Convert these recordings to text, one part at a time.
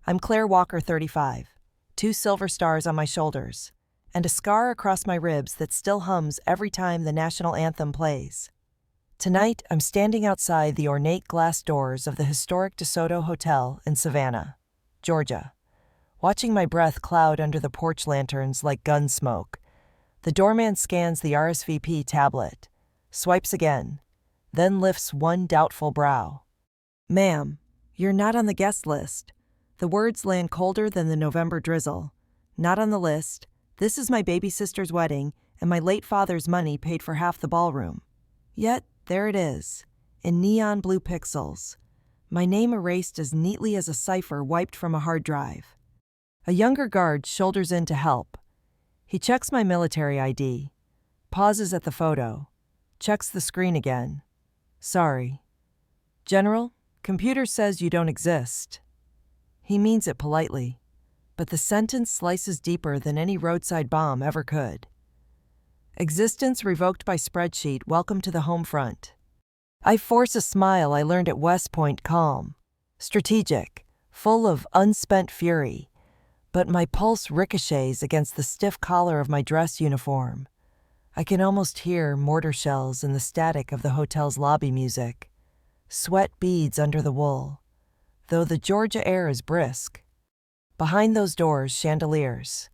I'm Claire Walker, 35, 2 silver stars on my shoulders, and a scar across my ribs that still hums every time the national anthem plays. Tonight, I'm standing outside the ornate glass doors of the historic DeSoto Hotel in Savannah, Georgia, watching my breath cloud under the porch lanterns like gun smoke. The doorman scans the RSVP tablet, swipes again, then lifts one doubtful brow. "Ma'am, you're not on the guest list." The words land colder than the November drizzle. "Not on the list. This is my baby sister's wedding, and my late father's money paid for half the ballroom." Yet, there it is, in neon blue pixels. My name erased as neatly as a cipher wiped from a hard drive. A younger guard shoulders in to help. He checks my military ID, pauses at the photo, checks the screen again. "Sorry. General, computer says you don't exist." He means it politely, but the sentence slices deeper than any roadside bomb ever could. "Existence revoked by spreadsheet, welcome to the home front." I force a smile I learned at West Point, calm, strategic, full of unspent fury, but my pulse ricochets against the stiff collar of my dress uniform. I can almost hear mortar shells in the static of the hotel's lobby music. Sweat beads under the wool, though the Georgia air is brisk. Behind those doors, chandeliers,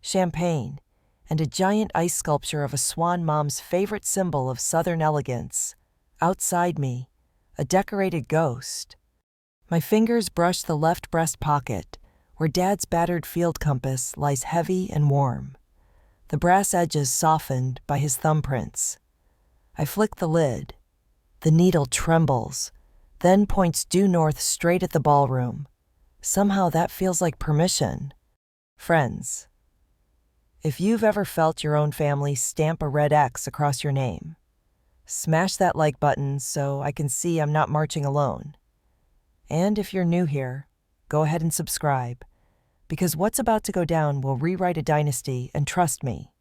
champagne, and a giant ice sculpture of a swan, mom's favorite symbol of Southern elegance. Outside me, a decorated ghost. My fingers brush the left breast pocket, where Dad's battered field compass lies heavy and warm, the brass edges softened by his thumbprints. I flick the lid. The needle trembles, then points due north straight at the ballroom. Somehow that feels like permission. Friends, if you've ever felt your own family stamp a red X across your name, smash that like button so I can see I'm not marching alone. And if you're new here, go ahead and subscribe, because what's about to go down will rewrite a dynasty, and trust me,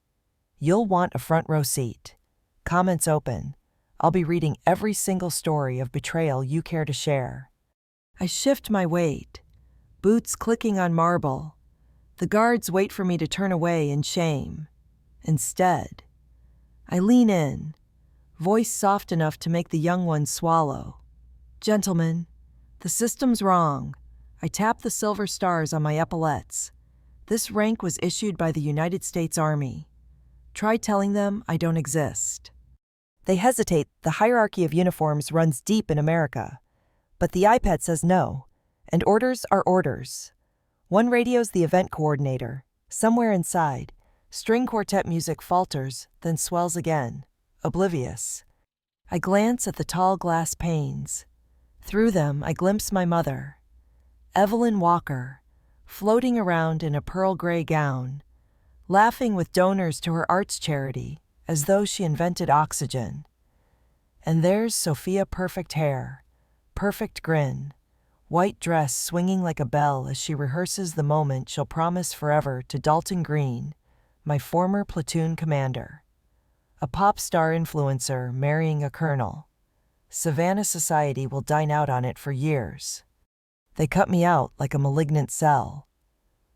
you'll want a front row seat. Comments open. I'll be reading every single story of betrayal you care to share. I shift my weight, boots clicking on marble. The guards wait for me to turn away in shame. Instead, I lean in, voice soft enough to make the young ones swallow. "Gentlemen, the system's wrong." I tap the silver stars on my epaulettes. "This rank was issued by the United States Army. Try telling them I don't exist." They hesitate. The hierarchy of uniforms runs deep in America. But the iPad says no, and orders are orders. One radios the event coordinator. Somewhere inside, string quartet music falters, then swells again, oblivious. I glance at the tall glass panes. Through them, I glimpse my mother, Evelyn Walker, floating around in a pearl gray gown, laughing with donors to her arts charity, as though she invented oxygen. And there's Sophia, perfect hair, perfect grin, white dress swinging like a bell as she rehearses the moment she'll promise forever to Dalton Green, my former platoon commander. A pop star influencer marrying a colonel. Savannah society will dine out on it for years. They cut me out like a malignant cell.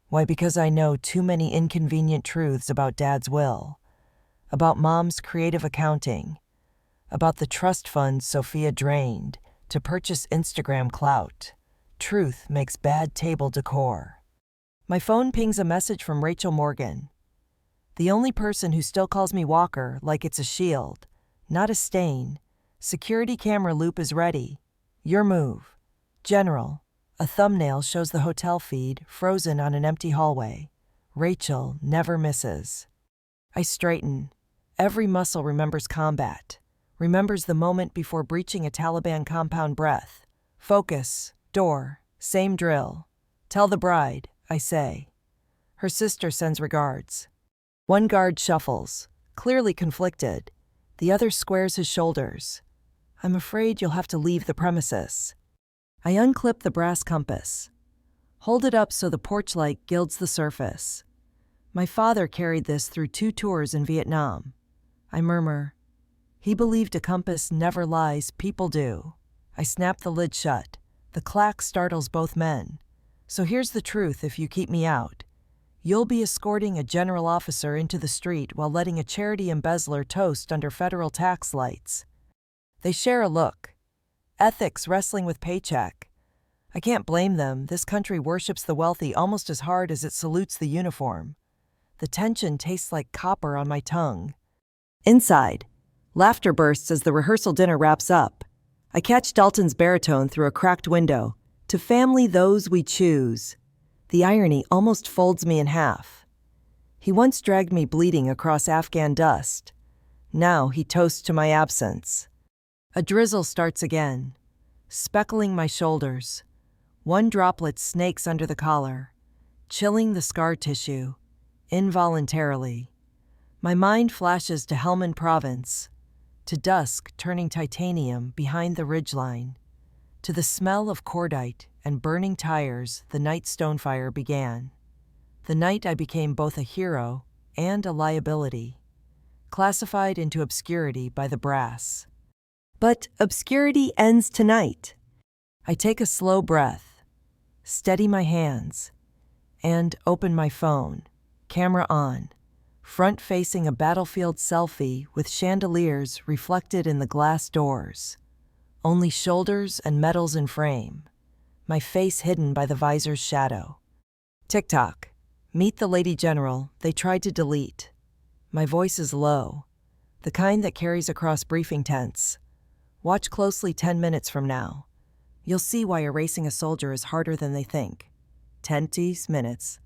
Why? Because I know too many inconvenient truths about Dad's will, about Mom's creative accounting, about the trust funds Sophia drained to purchase Instagram clout. Truth makes bad table decor. My phone pings a message from Rachel Morgan, the only person who still calls me Walker like it's a shield, not a stain. "Security camera loop is ready. Your move. General." A thumbnail shows the hotel feed, frozen on an empty hallway. Rachel never misses. I straighten. Every muscle remembers combat, remembers the moment before breaching a Taliban compound. Breath. Focus. Door. Same drill. "Tell the bride," I say. Her sister sends regards. One guard shuffles, clearly conflicted. The other squares his shoulders. "I'm afraid you'll have to leave the premises." I unclip the brass compass, hold it up so the porch light gilds the surface. My father carried this through 2 tours in Vietnam. I murmur, "He believed a compass never lies, people do." I snap the lid shut. The clack startles both men. So here's the truth: if you keep me out, you'll be escorting a general officer into the street while letting a charity embezzler toast under federal tax lights. They share a look. Ethics wrestling with paycheck. I can't blame them. This country worships the wealthy almost as hard as it salutes the uniform. The tension tastes like copper on my tongue. Inside, laughter bursts as the rehearsal dinner wraps up. I catch Dalton's baritone through a cracked window. To family those we choose. The irony almost folds me in half. He once dragged me bleeding across Afghan dust. Now he toasts to my absence. A drizzle starts again, speckling my shoulders. One droplet snakes under the collar, chilling the scar tissue, involuntarily. My mind flashes to Helmand Province, to dusk turning titanium behind the ridgeline, to the smell of cordite and burning tires the night Stonefire began. The night I became both a hero and a liability, classified into obscurity by the brass. But obscurity ends tonight. I take a slow breath, steady my hands, and open my phone, camera on, front-facing a battlefield selfie with chandeliers reflected in the glass doors. Only shoulders and medals in frame, my face hidden by the visor's shadow. TikTok. Meet the Lady General they tried to delete. My voice is low, the kind that carries across briefing tents. Watch closely 10 minutes from now. You'll see why erasing a soldier is harder than they think. 10 minutes.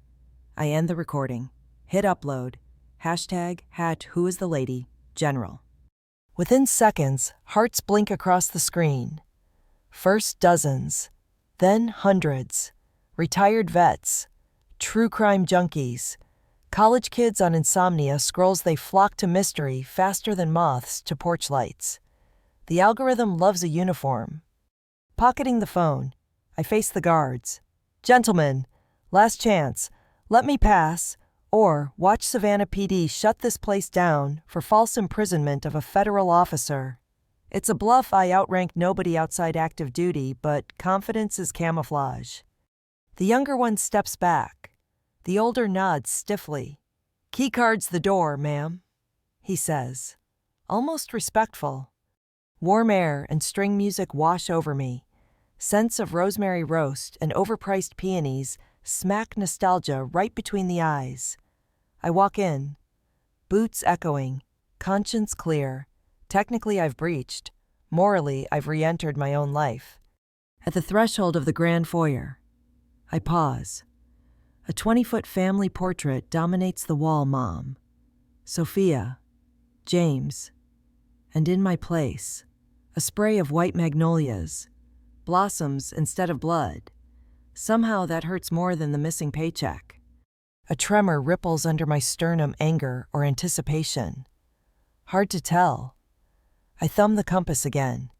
I end the recording. Hit upload. #who is the Lady General. Within seconds, hearts blink across the screen. First dozens, then hundreds. Retired vets, true crime junkies, college kids on insomnia scrolls. They flock to mystery faster than moths to porch lights. The algorithm loves a uniform. Pocketing the phone, I face the guards. Gentlemen, last chance, let me pass, or watch Savannah PD shut this place down for false imprisonment of a federal officer. It's a bluff. I outrank nobody outside active duty, but confidence is camouflage. The younger one steps back. The older nods stiffly. Keycard's the door, ma'am, he says, almost respectful. Warm air and string music wash over me. Scents of rosemary roast and overpriced peonies smack nostalgia right between the eyes. I walk in, boots echoing, conscience clear. Technically I've breached. Morally I've re-entered my own life. At the threshold of the grand foyer, I pause. A 20-foot family portrait dominates the wall. Mom, Sophia, James, and in my place, a spray of white magnolias, blossoms instead of blood. Somehow that hurts more than the missing paycheck. A tremor ripples under my sternum, anger or anticipation. Hard to tell. I thumb the compass again.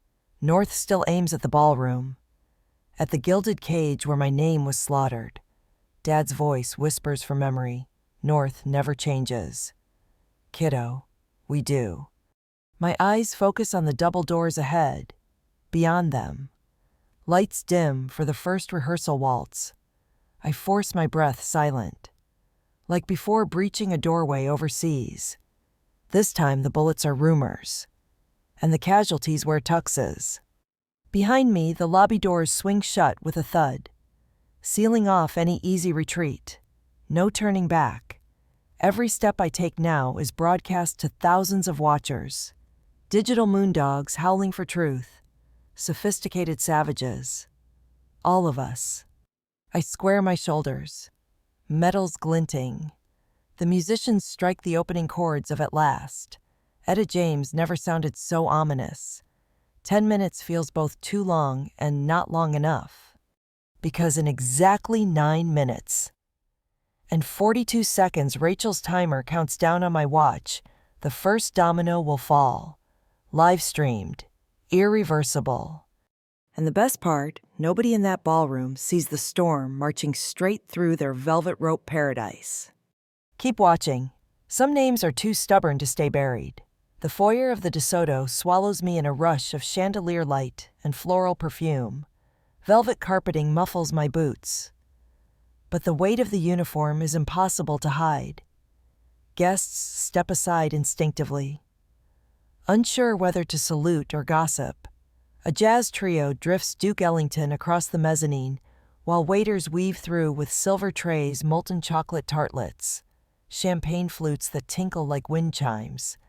North still aims at the ballroom. At the gilded cage where my name was slaughtered. Dad's voice whispers from memory. North never changes. Kiddo, we do. My eyes focus on the double doors ahead. Beyond them, lights dim for the first rehearsal waltz. I force my breath silent. Like before breaching a doorway overseas. This time the bullets are rumors. And the casualties wear tuxes. Behind me, the lobby doors swing shut with a thud, sealing off any easy retreat. No turning back. Every step I take now is broadcast to thousands of watchers. Digital moondogs howling for truth. Sophisticated savages. All of us. I square my shoulders. Metals glinting. The musicians strike the opening chords of At Last. Etta James never sounded so ominous. 10 minutes feels both too long and not long enough. Because in exactly 9 minutes and 42 seconds, Rachel's timer counts down on my watch. The first domino will fall. Live streamed. Irreversible. And the best part, nobody in that ballroom sees the storm marching straight through their velvet rope paradise. Keep watching. Some names are too stubborn to stay buried. The foyer of the DeSoto swallows me in a rush of chandelier light and floral perfume. Velvet carpeting muffles my boots. but the weight of the uniform is impossible to hide. Guests step aside instinctively. Unsure whether to salute or gossip, a jazz trio drifts Duke Ellington across the mezzanine, while waiters weave through with silver trays molten chocolate tartlets, champagne flutes that tinkle like wind chimes.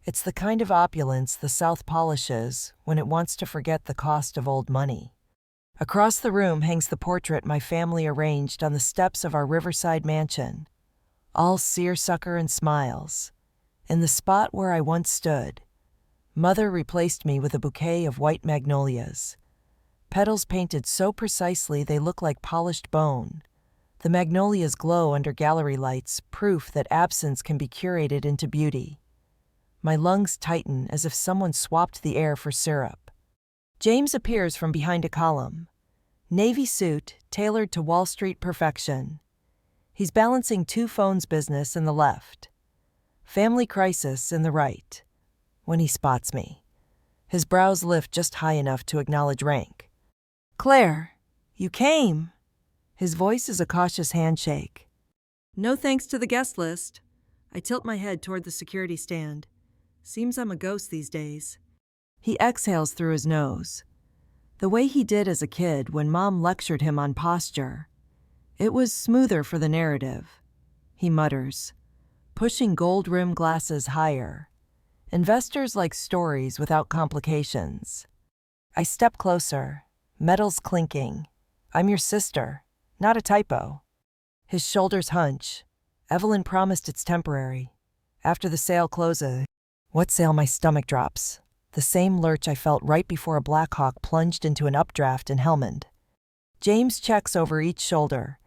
It's the kind of opulence the South polishes when it wants to forget the cost of old money. Across the room hangs the portrait my family arranged on the steps of our riverside mansion, all seersucker and smiles. In the spot where I once stood, Mother replaced me with a bouquet of white magnolias, petals painted so precisely they look like polished bone. The magnolias glow under gallery lights, proof that absence can be curated into beauty. My lungs tighten as if someone swapped the air for syrup. James appears from behind a column. Navy suit, tailored to Wall Street perfection. He's balancing two phones business in the left, family crisis in the right. When he spots me, his brows lift just high enough to acknowledge rank. "Claire, you came." His voice is a cautious handshake. "No thanks to the guest list." I tilt my head toward the security stand. Seems I'm a ghost these days. He exhales through his nose, the way he did as a kid when Mom lectured him on posture. It was smoother for the narrative. He mutters, pushing gold-rimmed glasses higher. Investors like stories without complications. I step closer, metals clinking. "I'm your sister, not a typo." His shoulders hunch. "Evelyn promised it's temporary. After the sale closes." What sale? My stomach drops. The same lurch I felt right before a Blackhawk plunged into an updraft in Helmand. James checks over each shoulder,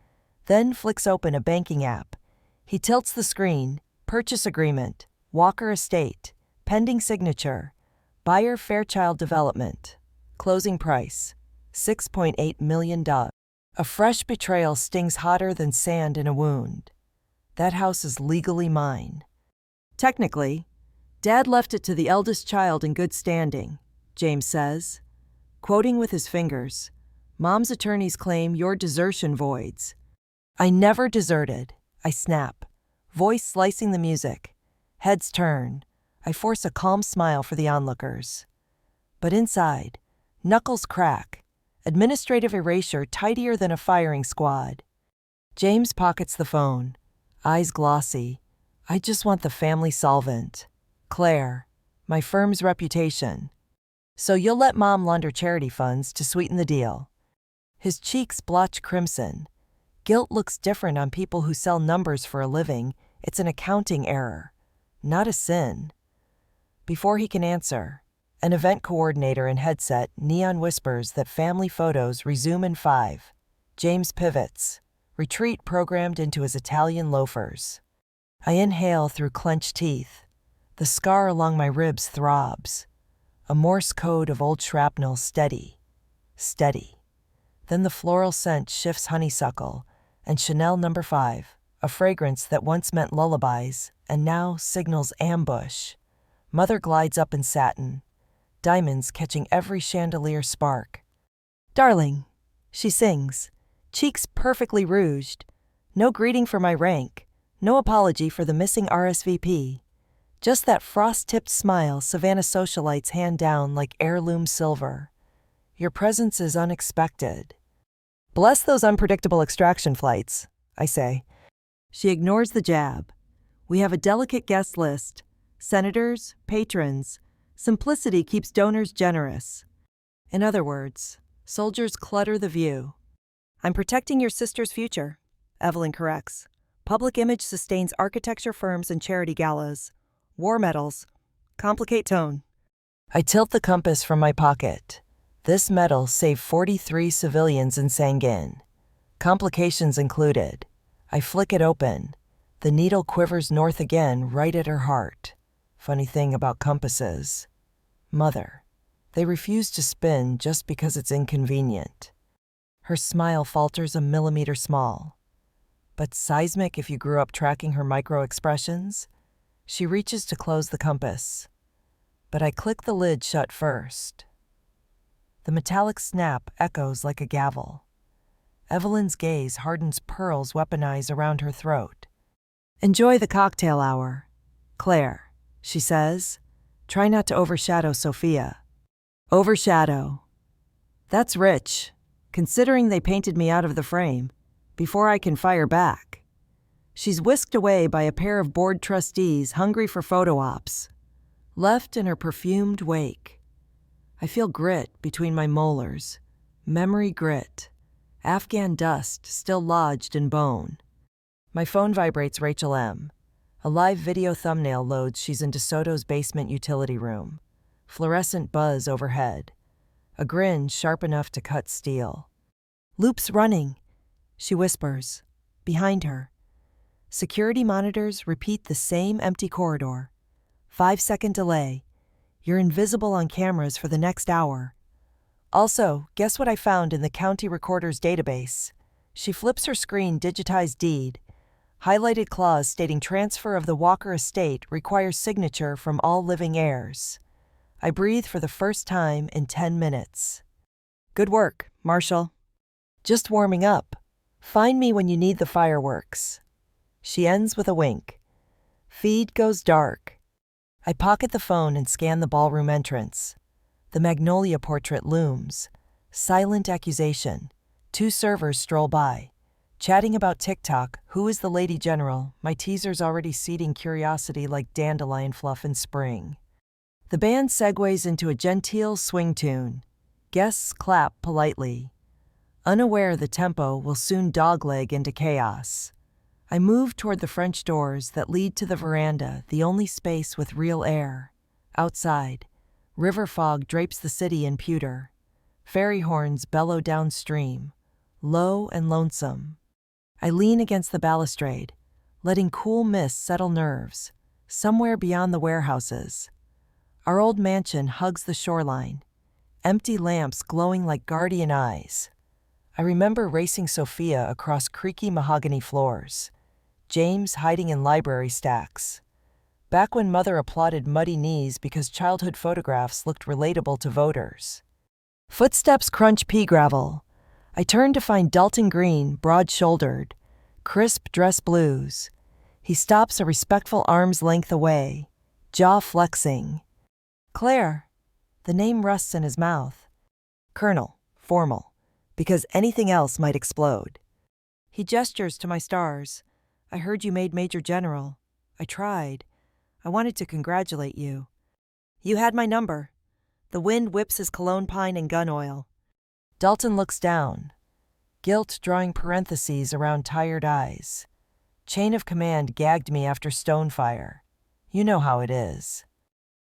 then flicks open a banking app. He tilts the screen. Purchase agreement, Walker Estate, pending signature, buyer Fairchild Development, closing price, $6.8 million. A fresh betrayal stings hotter than sand in a wound. That house is legally mine. Technically, Dad left it to the eldest child in good standing, James says, quoting with his fingers. Mom's attorneys claim your desertion voids. I never deserted, I snap, voice slicing the music. Heads turn. I force a calm smile for the onlookers. But inside, knuckles crack, administrative erasure tidier than a firing squad. James pockets the phone, eyes glossy. I just want the family solvent. Claire, my firm's reputation. So you'll let Mom launder charity funds to sweeten the deal. His cheeks blotch crimson. Guilt looks different on people who sell numbers for a living. It's an accounting error, not a sin. Before he can answer, an event coordinator in headset neon whispers that family photos resume in 5. James pivots, retreat programmed into his Italian loafers. I inhale through clenched teeth. The scar along my ribs throbs. A Morse code of old shrapnel, steady, steady. Then the floral scent shifts honeysuckle and Chanel No. 5, a fragrance that once meant lullabies and now signals ambush. Mother glides up in satin, diamonds catching every chandelier spark. Darling, she sings, cheeks perfectly rouged. No greeting for my rank, no apology for the missing RSVP. Just that frost-tipped smile Savannah socialites hand down like heirloom silver. Your presence is unexpected. Bless those unpredictable extraction flights, I say. She ignores the jab. We have a delicate guest list. Senators, patrons. Simplicity keeps donors generous. In other words, soldiers clutter the view. I'm protecting your sister's future, Evelyn corrects. Public image sustains architecture firms and charity galas. War medals. Complicate tone. I tilt the compass from my pocket. This medal saved 43 civilians in Sangin. Complications included. I flick it open. The needle quivers north again, right at her heart. Funny thing about compasses. Mother. They refuse to spin just because it's inconvenient. Her smile falters a millimeter small. But seismic if you grew up tracking her micro-expressions. She reaches to close the compass. But I click the lid shut first. The metallic snap echoes like a gavel. Evelyn's gaze hardens pearls weaponize around her throat. Enjoy the cocktail hour, Claire, she says. Try not to overshadow Sophia. Overshadow. That's rich, considering they painted me out of the frame, before I can fire back. She's whisked away by a pair of board trustees hungry for photo ops, left in her perfumed wake. I feel grit between my molars, memory grit, Afghan dust still lodged in bone. My phone vibrates Rachel M. A live video thumbnail loads. She's in DeSoto's basement utility room. Fluorescent buzz overhead. A grin sharp enough to cut steel. Loop's running, she whispers, behind her. Security monitors repeat the same empty corridor. 5-second delay. You're invisible on cameras for the next hour. Also, guess what I found in the county recorder's database? She flips her screen digitized deed. Highlighted clause stating transfer of the Walker estate requires signature from all living heirs. I breathe for the first time in 10 minutes. Good work, Marshall. Just warming up. Find me when you need the fireworks. She ends with a wink. Feed goes dark. I pocket the phone and scan the ballroom entrance. The Magnolia portrait looms. Silent accusation. 2 servers stroll by. Chatting about TikTok, who is the lady general, my teaser's already seeding curiosity like dandelion fluff in spring. The band segues into a genteel swing tune. Guests clap politely. Unaware the tempo will soon dogleg into chaos. I move toward the French doors that lead to the veranda, the only space with real air. Outside, river fog drapes the city in pewter. Ferry horns bellow downstream, low and lonesome. I lean against the balustrade, letting cool mist settle nerves, somewhere beyond the warehouses. Our old mansion hugs the shoreline, empty lamps glowing like guardian eyes. I remember racing Sophia across creaky mahogany floors, James hiding in library stacks. Back when Mother applauded muddy knees because childhood photographs looked relatable to voters. Footsteps crunch pea gravel. I turn to find Dalton Green, broad-shouldered, crisp dress blues. He stops a respectful arm's length away, jaw flexing. Claire. The name rusts in his mouth. Colonel, formal, because anything else might explode. He gestures to my stars. I heard you made Major General. I tried. I wanted to congratulate you. You had my number. The wind whips his cologne pine and gun oil. Dalton looks down, guilt drawing parentheses around tired eyes. Chain of command gagged me after Stonefire. You know how it is.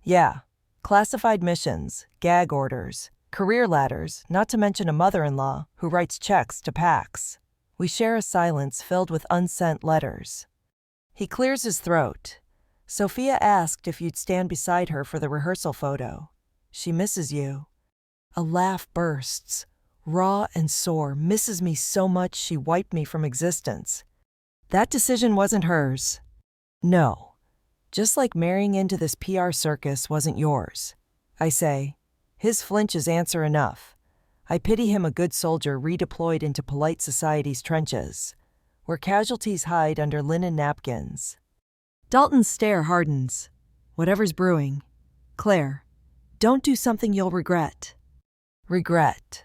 Yeah, classified missions, gag orders, career ladders, not to mention a mother-in-law who writes checks to PACs. We share a silence filled with unsent letters. He clears his throat. Sophia asked if you'd stand beside her for the rehearsal photo. She misses you. A laugh bursts, raw and sore, misses me so much she wiped me from existence. That decision wasn't hers. No. Just like marrying into this PR circus wasn't yours. I say. His flinch is answer enough. I pity him, a good soldier redeployed into polite society's trenches, where casualties hide under linen napkins. Dalton's stare hardens. Whatever's brewing. Claire, don't do something you'll regret. Regret.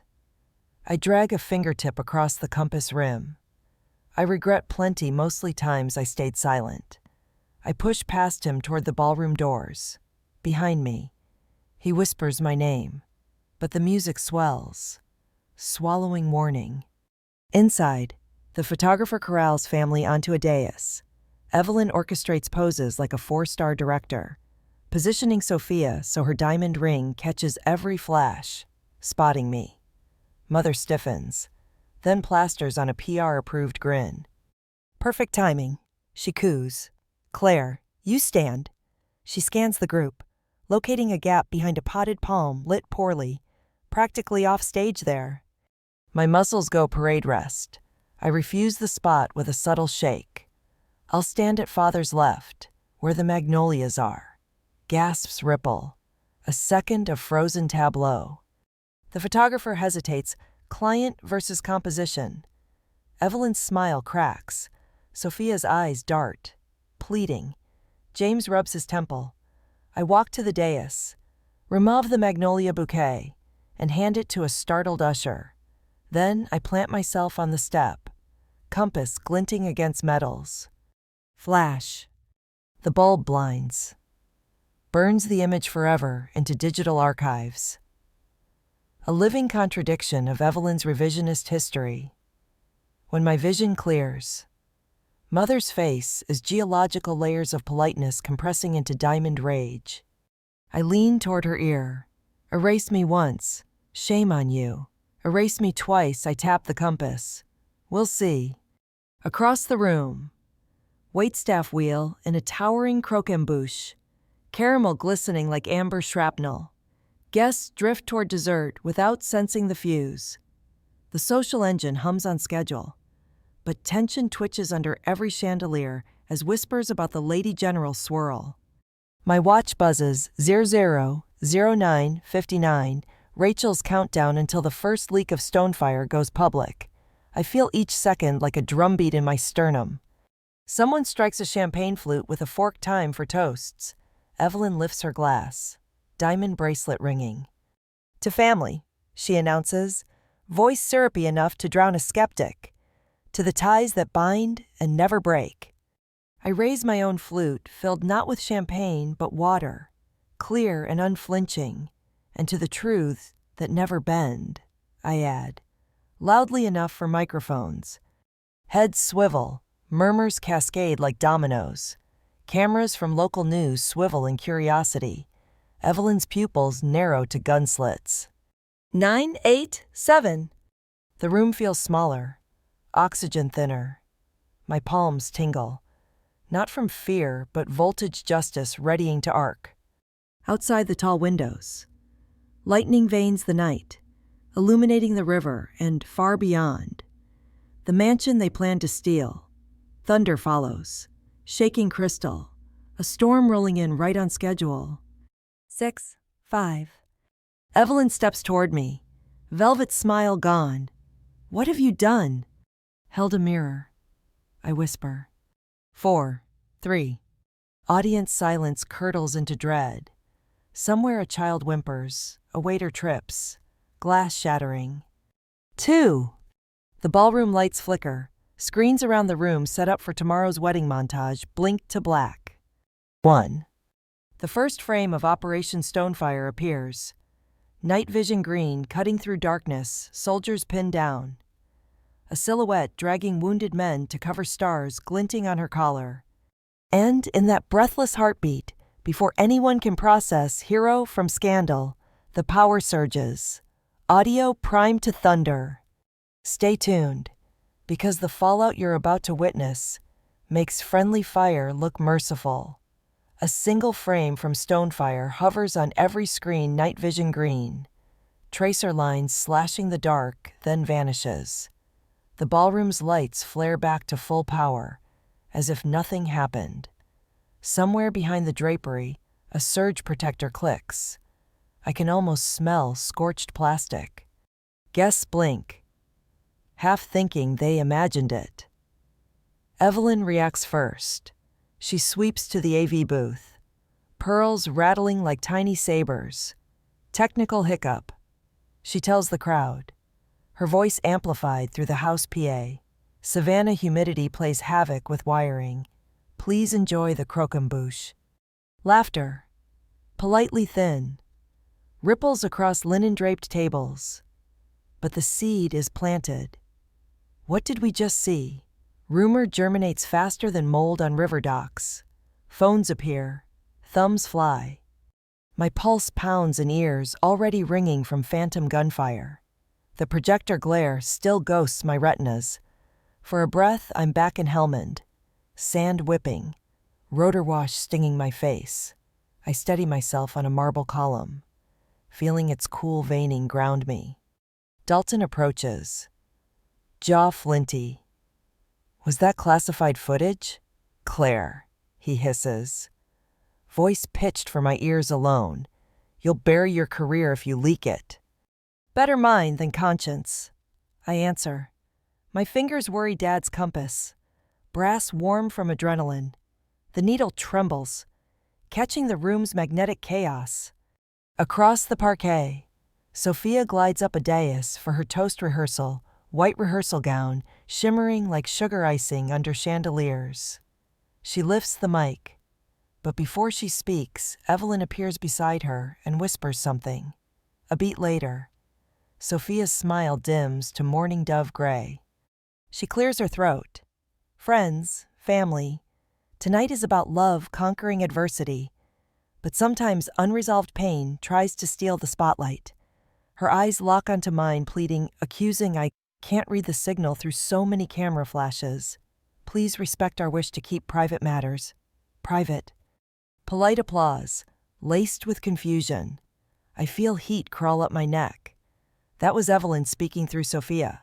I drag a fingertip across the compass rim. I regret plenty, mostly times I stayed silent. I push past him toward the ballroom doors. Behind me, he whispers my name, but the music swells, swallowing warning. Inside, the photographer corrals family onto a dais. Evelyn orchestrates poses like a 4-star director, positioning Sophia so her diamond ring catches every flash, spotting me. Mother stiffens, then plasters on a PR-approved grin. Perfect timing, she coos. Claire, you stand. She scans the group, locating a gap behind a potted palm lit poorly, practically off stage there. My muscles go parade rest. I refuse the spot with a subtle shake. I'll stand at Father's left, where the magnolias are. Gasps ripple. A second of frozen tableau. The photographer hesitates. Client versus composition. Evelyn's smile cracks. Sophia's eyes dart. Pleading. James rubs his temple. I walk to the dais, remove the magnolia bouquet, and hand it to a startled usher. Then I plant myself on the step, compass glinting against metals. Flash. The bulb blinds. Burns the image forever into digital archives. A living contradiction of Evelyn's revisionist history. When my vision clears, Mother's face is geological layers of politeness compressing into diamond rage. I lean toward her ear. Erase me once. Shame on you. Erase me twice. I tap the compass. We'll see. Across the room, waitstaff wheel in a towering croquembouche, caramel glistening like amber shrapnel. Guests drift toward dessert without sensing the fuse. The social engine hums on schedule, but tension twitches under every chandelier as whispers about the Lady General swirl. My watch buzzes 00:09:59, Rachel's countdown until the first leak of Stonefire goes public. I feel each second like a drumbeat in my sternum. Someone strikes a champagne flute with a forked time for toasts. Evelyn lifts her glass, diamond bracelet ringing. To family, she announces, voice syrupy enough to drown a skeptic. To the ties that bind and never break. I raise my own flute, filled not with champagne but water, clear and unflinching, and to the truths that never bend, I add, loudly enough for microphones. Heads swivel, murmurs cascade like dominoes. Cameras from local news swivel in curiosity. Evelyn's pupils narrow to gun slits. 9, 8, 7. The room feels smaller. Oxygen thinner. My palms tingle, not from fear, but voltage justice readying to arc. Outside the tall windows, lightning veins the night, illuminating the river and far beyond. The mansion they plan to steal. Thunder follows, shaking crystal, a storm rolling in right on schedule. 6, 5. Evelyn steps toward me, velvet smile gone. What have you done? Held a mirror. I whisper. 4, 3. Audience silence curdles into dread. Somewhere a child whimpers, a waiter trips, glass shattering. 2. The ballroom lights flicker. Screens around the room set up for tomorrow's wedding montage blink to black. 1. The first frame of Operation Stonefire appears. Night vision green cutting through darkness, soldiers pinned down. A silhouette dragging wounded men to cover stars glinting on her collar. And in that breathless heartbeat, before anyone can process hero from scandal, the power surges. Audio primed to thunder. Stay tuned, because the fallout you're about to witness makes friendly fire look merciful. A single frame from Stonefire hovers on every screen night vision green. Tracer lines slashing the dark, then vanishes. The ballroom's lights flare back to full power, as if nothing happened. Somewhere behind the drapery, a surge protector clicks. I can almost smell scorched plastic. Guests blink, half thinking they imagined it. Evelyn reacts first. She sweeps to the AV booth, pearls rattling like tiny sabers. Technical hiccup. She tells the crowd, her voice amplified through the house PA. Savannah humidity plays havoc with wiring. Please enjoy the croquembouche. Laughter, politely thin, ripples across linen-draped tables. But the seed is planted. What did we just see? Rumor germinates faster than mold on river docks. Phones appear, thumbs fly. My pulse pounds in ears already ringing from phantom gunfire. The projector glare still ghosts my retinas. For a breath, I'm back in Helmand. Sand whipping, rotor wash stinging my face. I steady myself on a marble column, feeling its cool veining ground me. Dalton approaches, jaw flinty. Was that classified footage? Claire, he hisses. Voice pitched for my ears alone. You'll bury your career if you leak it. Better mind than conscience, I answer, My fingers worry Dad's compass, brass warm from adrenaline. The needle trembles, catching the room's magnetic chaos. Across the parquet, Sophia glides up a dais for her toast rehearsal, white rehearsal gown, shimmering like sugar icing under chandeliers. She lifts the mic, but before she speaks, Evelyn appears beside her and whispers something. A beat later, Sophia's smile dims to mourning dove gray. She clears her throat. Friends, family, tonight is about love conquering adversity, but sometimes unresolved pain tries to steal the spotlight. Her eyes lock onto mine, pleading, accusing. I can't read the signal through so many camera flashes. Please respect our wish to keep private matters private. Polite applause, laced with confusion. I feel heat crawl up my neck. That was Evelyn speaking through Sophia.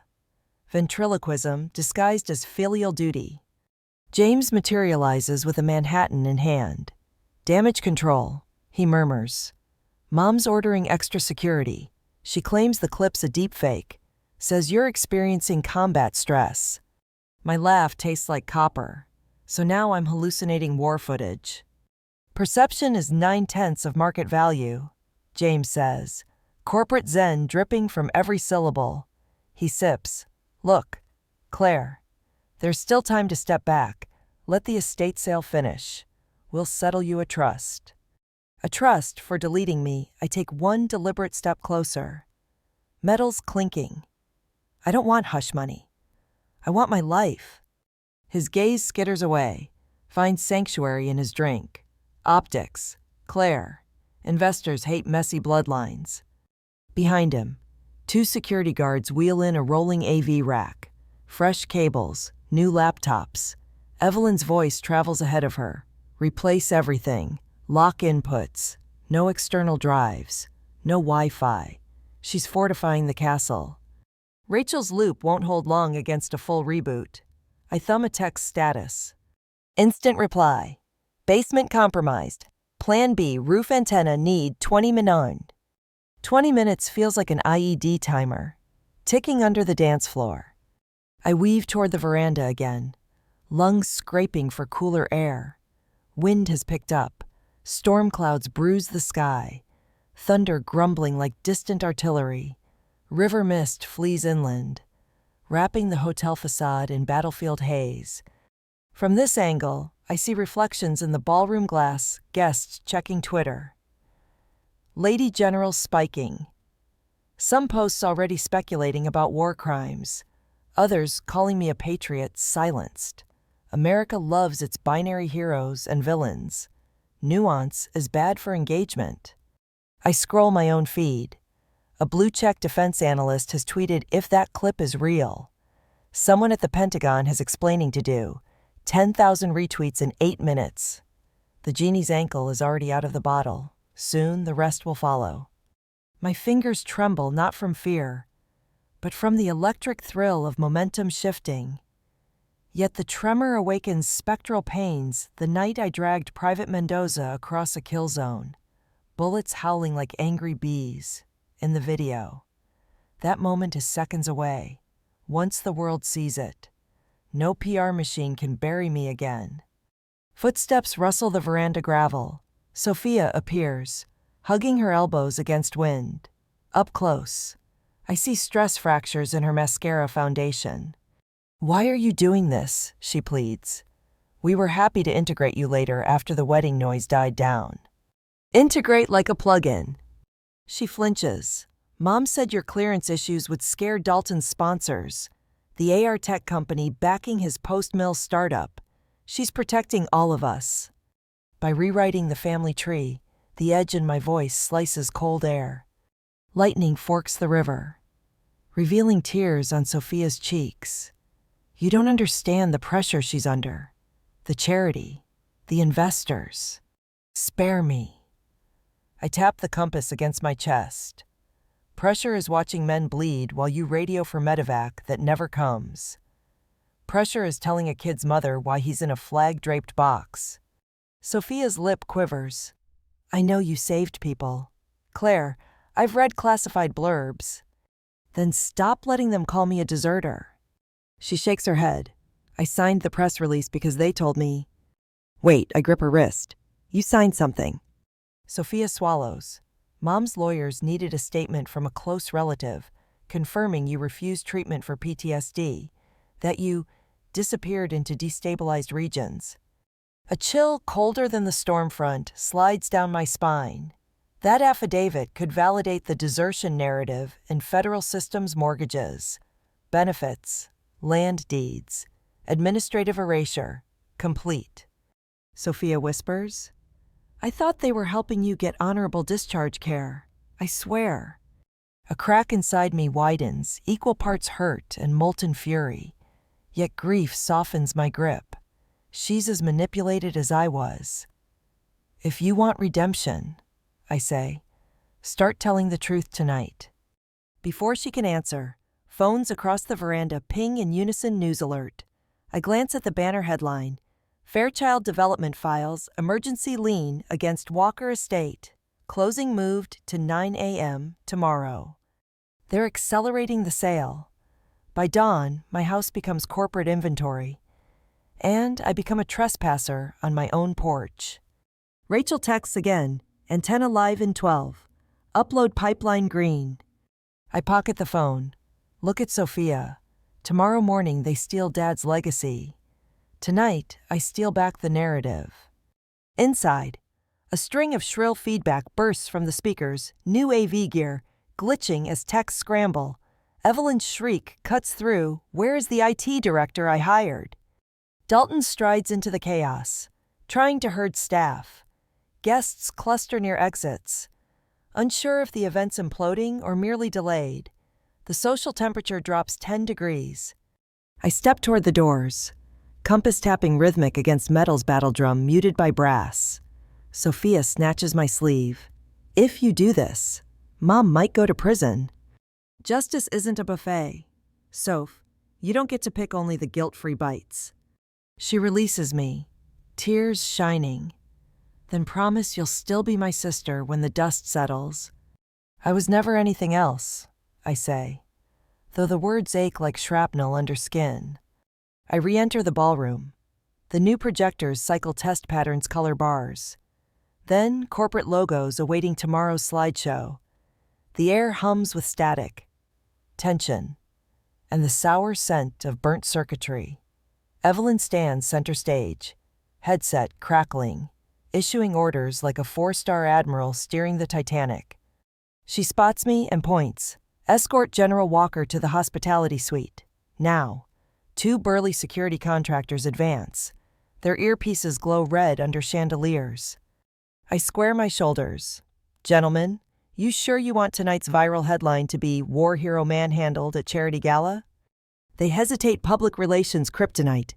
Ventriloquism disguised as filial duty. James materializes with a Manhattan in hand. Damage control, he murmurs. Mom's ordering extra security. She claims the clip's a deepfake. Says you're experiencing combat stress. My laugh tastes like copper, so now I'm hallucinating war footage. Perception is 9/10 of market value, James says. Corporate zen dripping from every syllable. He sips. Look, Claire, there's still time to step back. Let the estate sale finish. We'll settle you a trust. A trust for deleting me. I take one deliberate step closer. Metals clinking. I don't want hush money. I want my life. His gaze skitters away, finds sanctuary in his drink. Optics. Claire. Investors hate messy bloodlines. Behind him, 2 security guards wheel in a rolling AV rack. Fresh cables, new laptops. Evelyn's voice travels ahead of her. Replace everything. Lock inputs. No external drives. No Wi-Fi. She's fortifying the castle. Rachel's loop won't hold long against a full reboot. I thumb a text status. Instant reply. Basement compromised. Plan B, roof antenna need 20 minutes. 20 minutes feels like an IED timer, ticking under the dance floor. I weave toward the veranda again, lungs scraping for cooler air. Wind has picked up. Storm clouds bruise the sky. Thunder grumbling like distant artillery. River mist flees inland, wrapping the hotel facade in battlefield haze. From this angle, I see reflections in the ballroom glass, guests checking Twitter. Lady General spiking. Some posts already speculating about war crimes. Others calling me a patriot silenced. America loves its binary heroes and villains. Nuance is bad for engagement. I scroll my own feed. A blue-check defense analyst has tweeted if that clip is real. Someone at the Pentagon has explaining to do. 10,000 retweets in 8 minutes. The genie's ankle is already out of the bottle. Soon the rest will follow. My fingers tremble not from fear, but from the electric thrill of momentum shifting. Yet the tremor awakens spectral pains the night I dragged Private Mendoza across a kill zone. Bullets howling like angry bees. In the video. That moment is seconds away. Once the world sees it, no PR machine can bury me again. Footsteps rustle the veranda gravel. Sophia appears, hugging her elbows against wind. Up close, I see stress fractures in her mascara foundation. Why are you doing this? She pleads. We were happy to integrate you later after the wedding noise died down. Integrate like a plug-in. She flinches. Mom said your clearance issues would scare Dalton's sponsors, the AR tech company backing his post-mill startup. She's protecting all of us. By rewriting the family tree, the edge in my voice slices cold air. Lightning forks the river, revealing tears on Sophia's cheeks. You don't understand the pressure she's under. The charity, the investors. Spare me. I tap the compass against my chest. Pressure is watching men bleed while you radio for medevac that never comes. Pressure is telling a kid's mother why he's in a flag-draped box. Sophia's lip quivers. I know you saved people. Claire, I've read classified blurbs. Then stop letting them call me a deserter. She shakes her head. I signed the press release because they told me. Wait, I grip her wrist. You signed something. Sophia swallows. Mom's lawyers needed a statement from a close relative confirming you refused treatment for PTSD, that you disappeared into destabilized regions. A chill colder than the storm front slides down my spine. That affidavit could validate the desertion narrative in federal systems mortgages, benefits, land deeds, administrative erasure, complete. Sophia whispers, I thought they were helping you get honorable discharge care. I swear. A crack inside me widens, equal parts hurt and molten fury. Yet grief softens my grip. She's as manipulated as I was. If you want redemption, I say, start telling the truth tonight. Before she can answer, phones across the veranda ping in unison news alert. I glance at the banner headline, Fairchild Development files emergency lien against Walker Estate. Closing moved to 9 a.m. tomorrow. They're accelerating the sale. By dawn, my house becomes corporate inventory, and I become a trespasser on my own porch. Rachel texts again, antenna live in 12. Upload pipeline green. I pocket the phone. Look at Sophia. Tomorrow morning they steal Dad's legacy. Tonight, I steal back the narrative. Inside, a string of shrill feedback bursts from the speakers, new AV gear, glitching as texts scramble. Evelyn's shriek cuts through, where is the IT director I hired? Dalton strides into the chaos, trying to herd staff. Guests cluster near exits. Unsure if the event's imploding or merely delayed, the social temperature drops 10 degrees. I step toward the doors, compass tapping rhythmic against metal's battle drum muted by brass. Sophia snatches my sleeve. If you do this, Mom might go to prison. Justice isn't a buffet. Soph, you don't get to pick only the guilt-free bites. She releases me, tears shining. Then promise you'll still be my sister when the dust settles. I was never anything else, I say, though the words ache like shrapnel under skin. I re-enter the ballroom. The new projectors cycle test patterns color bars. Then corporate logos awaiting tomorrow's slideshow. The air hums with static, tension, and the sour scent of burnt circuitry. Evelyn stands center stage, headset crackling, issuing orders like a 4-star admiral steering the Titanic. She spots me and points. Escort General Walker to the hospitality suite. Now. 2 burly security contractors advance. Their earpieces glow red under chandeliers. I square my shoulders. Gentlemen, you sure you want tonight's viral headline to be War Hero Manhandled at Charity Gala? They hesitate. Public relations kryptonite.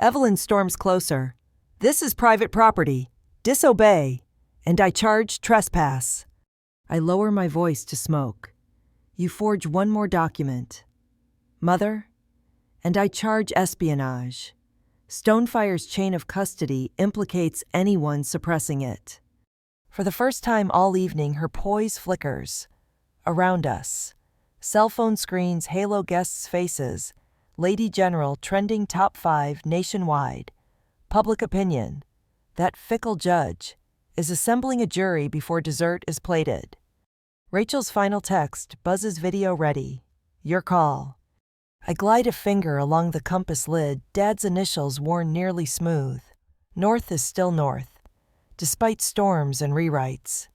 Evelyn storms closer. This is private property. Disobey. And I charge trespass. I lower my voice to smoke. You forge one more document. Mother? And I charge espionage. Stonefire's chain of custody implicates anyone suppressing it. For the first time all evening, her poise flickers. Around us. Cell phone screens halo guests' faces. Lady General trending top 5 nationwide. Public opinion. That fickle judge is assembling a jury before dessert is plated. Rachel's final text buzzes video ready. Your call. I glide a finger along the compass lid, Dad's initials worn nearly smooth. North is still north, despite storms and rewrites.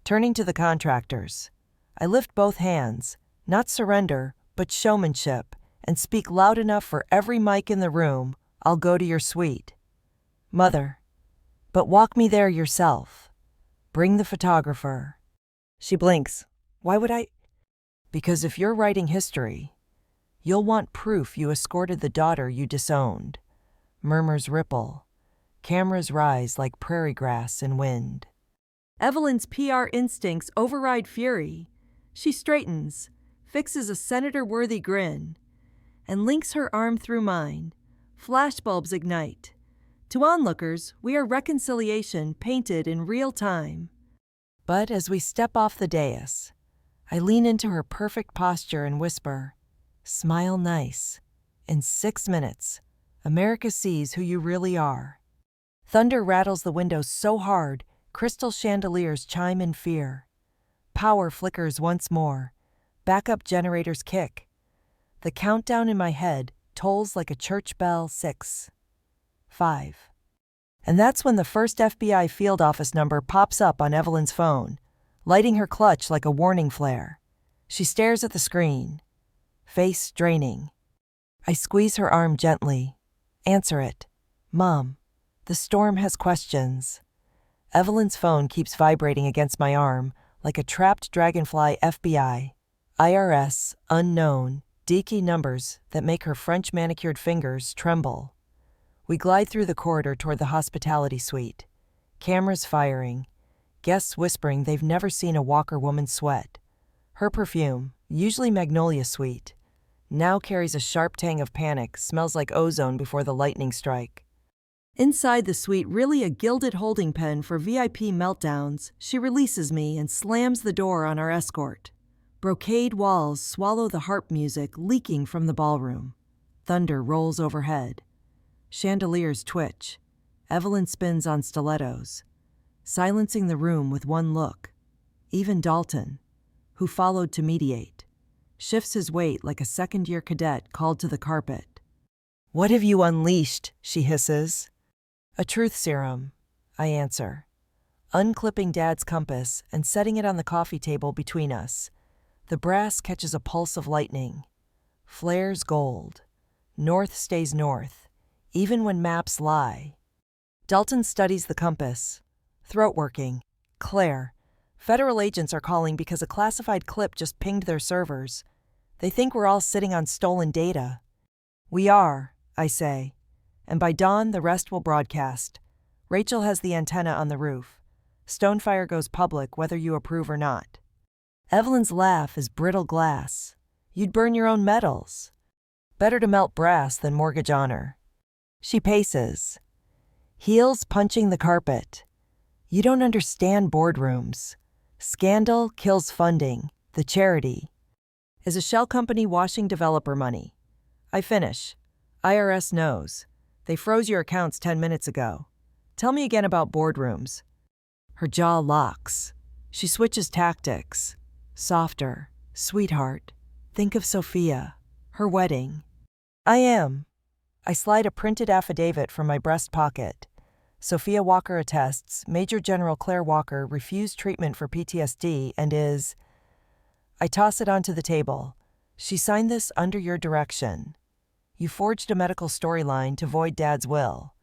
Turning to the contractors, I lift both hands, not surrender, but showmanship, and speak loud enough for every mic in the room. I'll go to your suite. Mother, but walk me there yourself. Bring the photographer. She blinks. Why would I? Because if you're writing history, you'll want proof you escorted the daughter you disowned. Murmurs ripple. Cameras rise like prairie grass in wind. Evelyn's PR instincts override fury. She straightens, fixes a senator-worthy grin, and links her arm through mine. Flashbulbs ignite. To onlookers, we are reconciliation painted in real time. But as we step off the dais, I lean into her perfect posture and whisper, smile nice. In 6 minutes, America sees who you really are. Thunder rattles the windows so hard, crystal chandeliers chime in fear. Power flickers once more. Backup generators kick. The countdown in my head tolls like a church bell. 6, 5. And that's when the first FBI field office number pops up on Evelyn's phone, lighting her clutch like a warning flare. She stares at the screen, face draining. I squeeze her arm gently. Answer it. Mom, the storm has questions. Evelyn's phone keeps vibrating against my arm like a trapped dragonfly. FBI, IRS, unknown, D-key numbers that make her French manicured fingers tremble. We glide through the corridor toward the hospitality suite. Cameras firing, guests whispering they've never seen a Walker woman sweat. Her perfume, usually magnolia sweet, now carries a sharp tang of panic, smells like ozone before the lightning strike. Inside the suite, really a gilded holding pen for VIP meltdowns, she releases me and slams the door on our escort. Brocade walls swallow the harp music leaking from the ballroom. Thunder rolls overhead. Chandeliers twitch. Evelyn spins on stilettos, silencing the room with one look. Even Dalton, who followed to mediate, shifts his weight like a second-year cadet called to the carpet. "What have you unleashed?" she hisses. "A truth serum," I answer, unclipping Dad's compass and setting it on the coffee table between us. The brass catches a pulse of lightning. Flares gold. North stays north, even when maps lie. Dalton studies the compass. Throat working. Claire, federal agents are calling because a classified clip just pinged their servers. They think we're all sitting on stolen data. We are, I say, and by dawn the rest will broadcast. Rachel has the antenna on the roof. Stonefire goes public whether you approve or not. Evelyn's laugh is brittle glass. You'd burn your own metals. Better to melt brass than mortgage honor. She paces, heels punching the carpet. You don't understand boardrooms. Scandal kills funding. The charity is a shell company washing developer money. I finish. IRS knows. They froze your accounts 10 minutes ago. Tell me again about boardrooms. Her jaw locks. She switches tactics. Softer. Sweetheart. Think of Sophia. Her wedding. I am. I slide a printed affidavit from my breast pocket. Sophia Walker attests Major General Claire Walker refused treatment for PTSD and is... I toss it onto the table. She signed this under your direction. You forged a medical storyline to void Dad's will.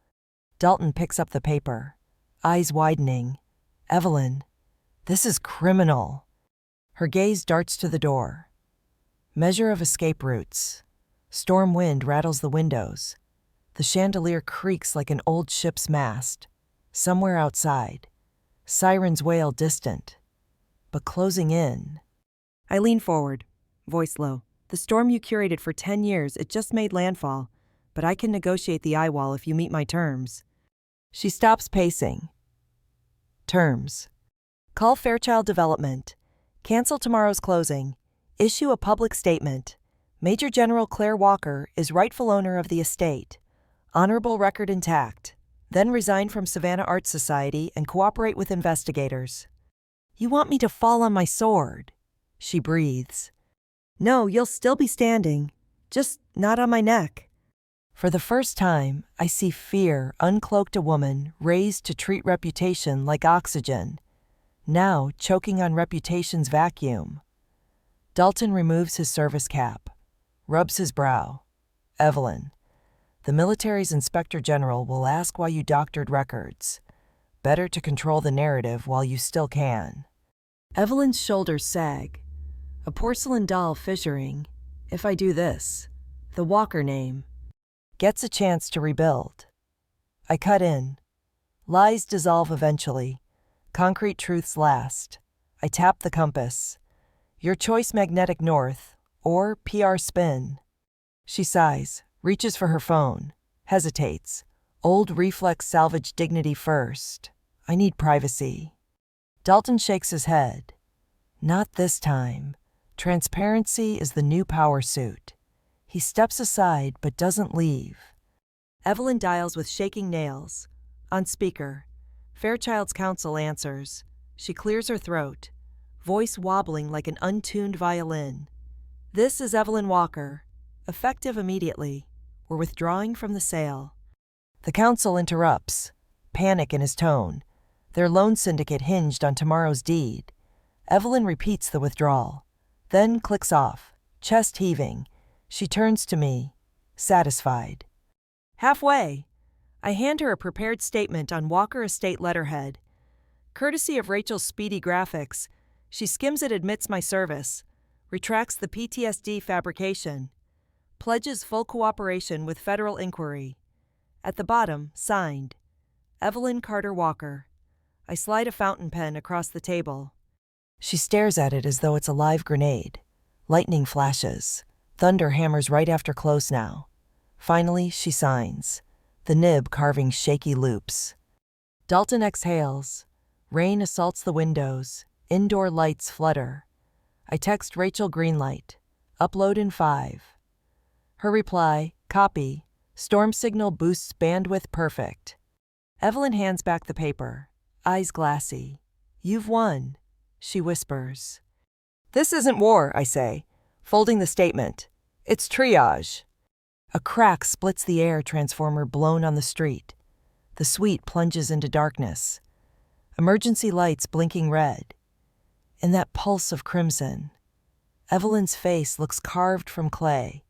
Dalton picks up the paper, eyes widening. Evelyn, this is criminal. Her gaze darts to the door. Measure of escape routes. Storm wind rattles the windows. The chandelier creaks like an old ship's mast. Somewhere outside, sirens wail distant, but closing in. I lean forward, voice low. The storm you curated for 10 years, it just made landfall, but I can negotiate the eye wall if you meet my terms. She stops pacing. Terms. Call Fairchild Development. Cancel tomorrow's closing. Issue a public statement. Major General Claire Walker is rightful owner of the estate. Honorable record intact. Then resign from Savannah Art Society and cooperate with investigators. You want me to fall on my sword? She breathes. No, you'll still be standing. Just not on my neck. For the first time, I see fear uncloaked a woman raised to treat reputation like oxygen, now choking on reputation's vacuum. Dalton removes his service cap, rubs his brow. Evelyn, the military's inspector general will ask why you doctored records. Better to control the narrative while you still can. Evelyn's shoulders sag. A porcelain doll fissuring. If I do this, the Walker name gets a chance to rebuild. I cut in. Lies dissolve eventually. Concrete truths last. I tap the compass. Your choice, magnetic north or PR spin. She sighs, reaches for her phone, hesitates. Old reflex salvage dignity first. I need privacy. Dalton shakes his head. Not this time. Transparency is the new power suit. He steps aside but doesn't leave. Evelyn dials with shaking nails. On speaker. Fairchild's counsel answers. She clears her throat, voice wobbling like an untuned violin. This is Evelyn Walker. Effective immediately. We're withdrawing from the sale. The counsel interrupts, panic in his tone. Their loan syndicate hinged on tomorrow's deed. Evelyn repeats the withdrawal, then clicks off, chest heaving. She turns to me, satisfied. Halfway, I hand her a prepared statement on Walker Estate letterhead. Courtesy of Rachel's speedy graphics, she skims it, admits my service, retracts the PTSD fabrication, pledges full cooperation with federal inquiry. At the bottom, signed, Evelyn Carter Walker. I slide a fountain pen across the table. She stares at it as though it's a live grenade. Lightning flashes. Thunder hammers right after close now. Finally, she signs, the nib carving shaky loops. Dalton exhales. Rain assaults the windows. Indoor lights flutter. I text Rachel greenlight. Upload in 5. Her reply, copy. Storm signal boosts bandwidth perfect. Evelyn hands back the paper, eyes glassy. You've won, she whispers. This isn't war, I say, folding the statement. It's triage. A crack splits the air transformer blown on the street. The suite plunges into darkness. Emergency lights blinking red. In that pulse of crimson, Evelyn's face looks carved from clay,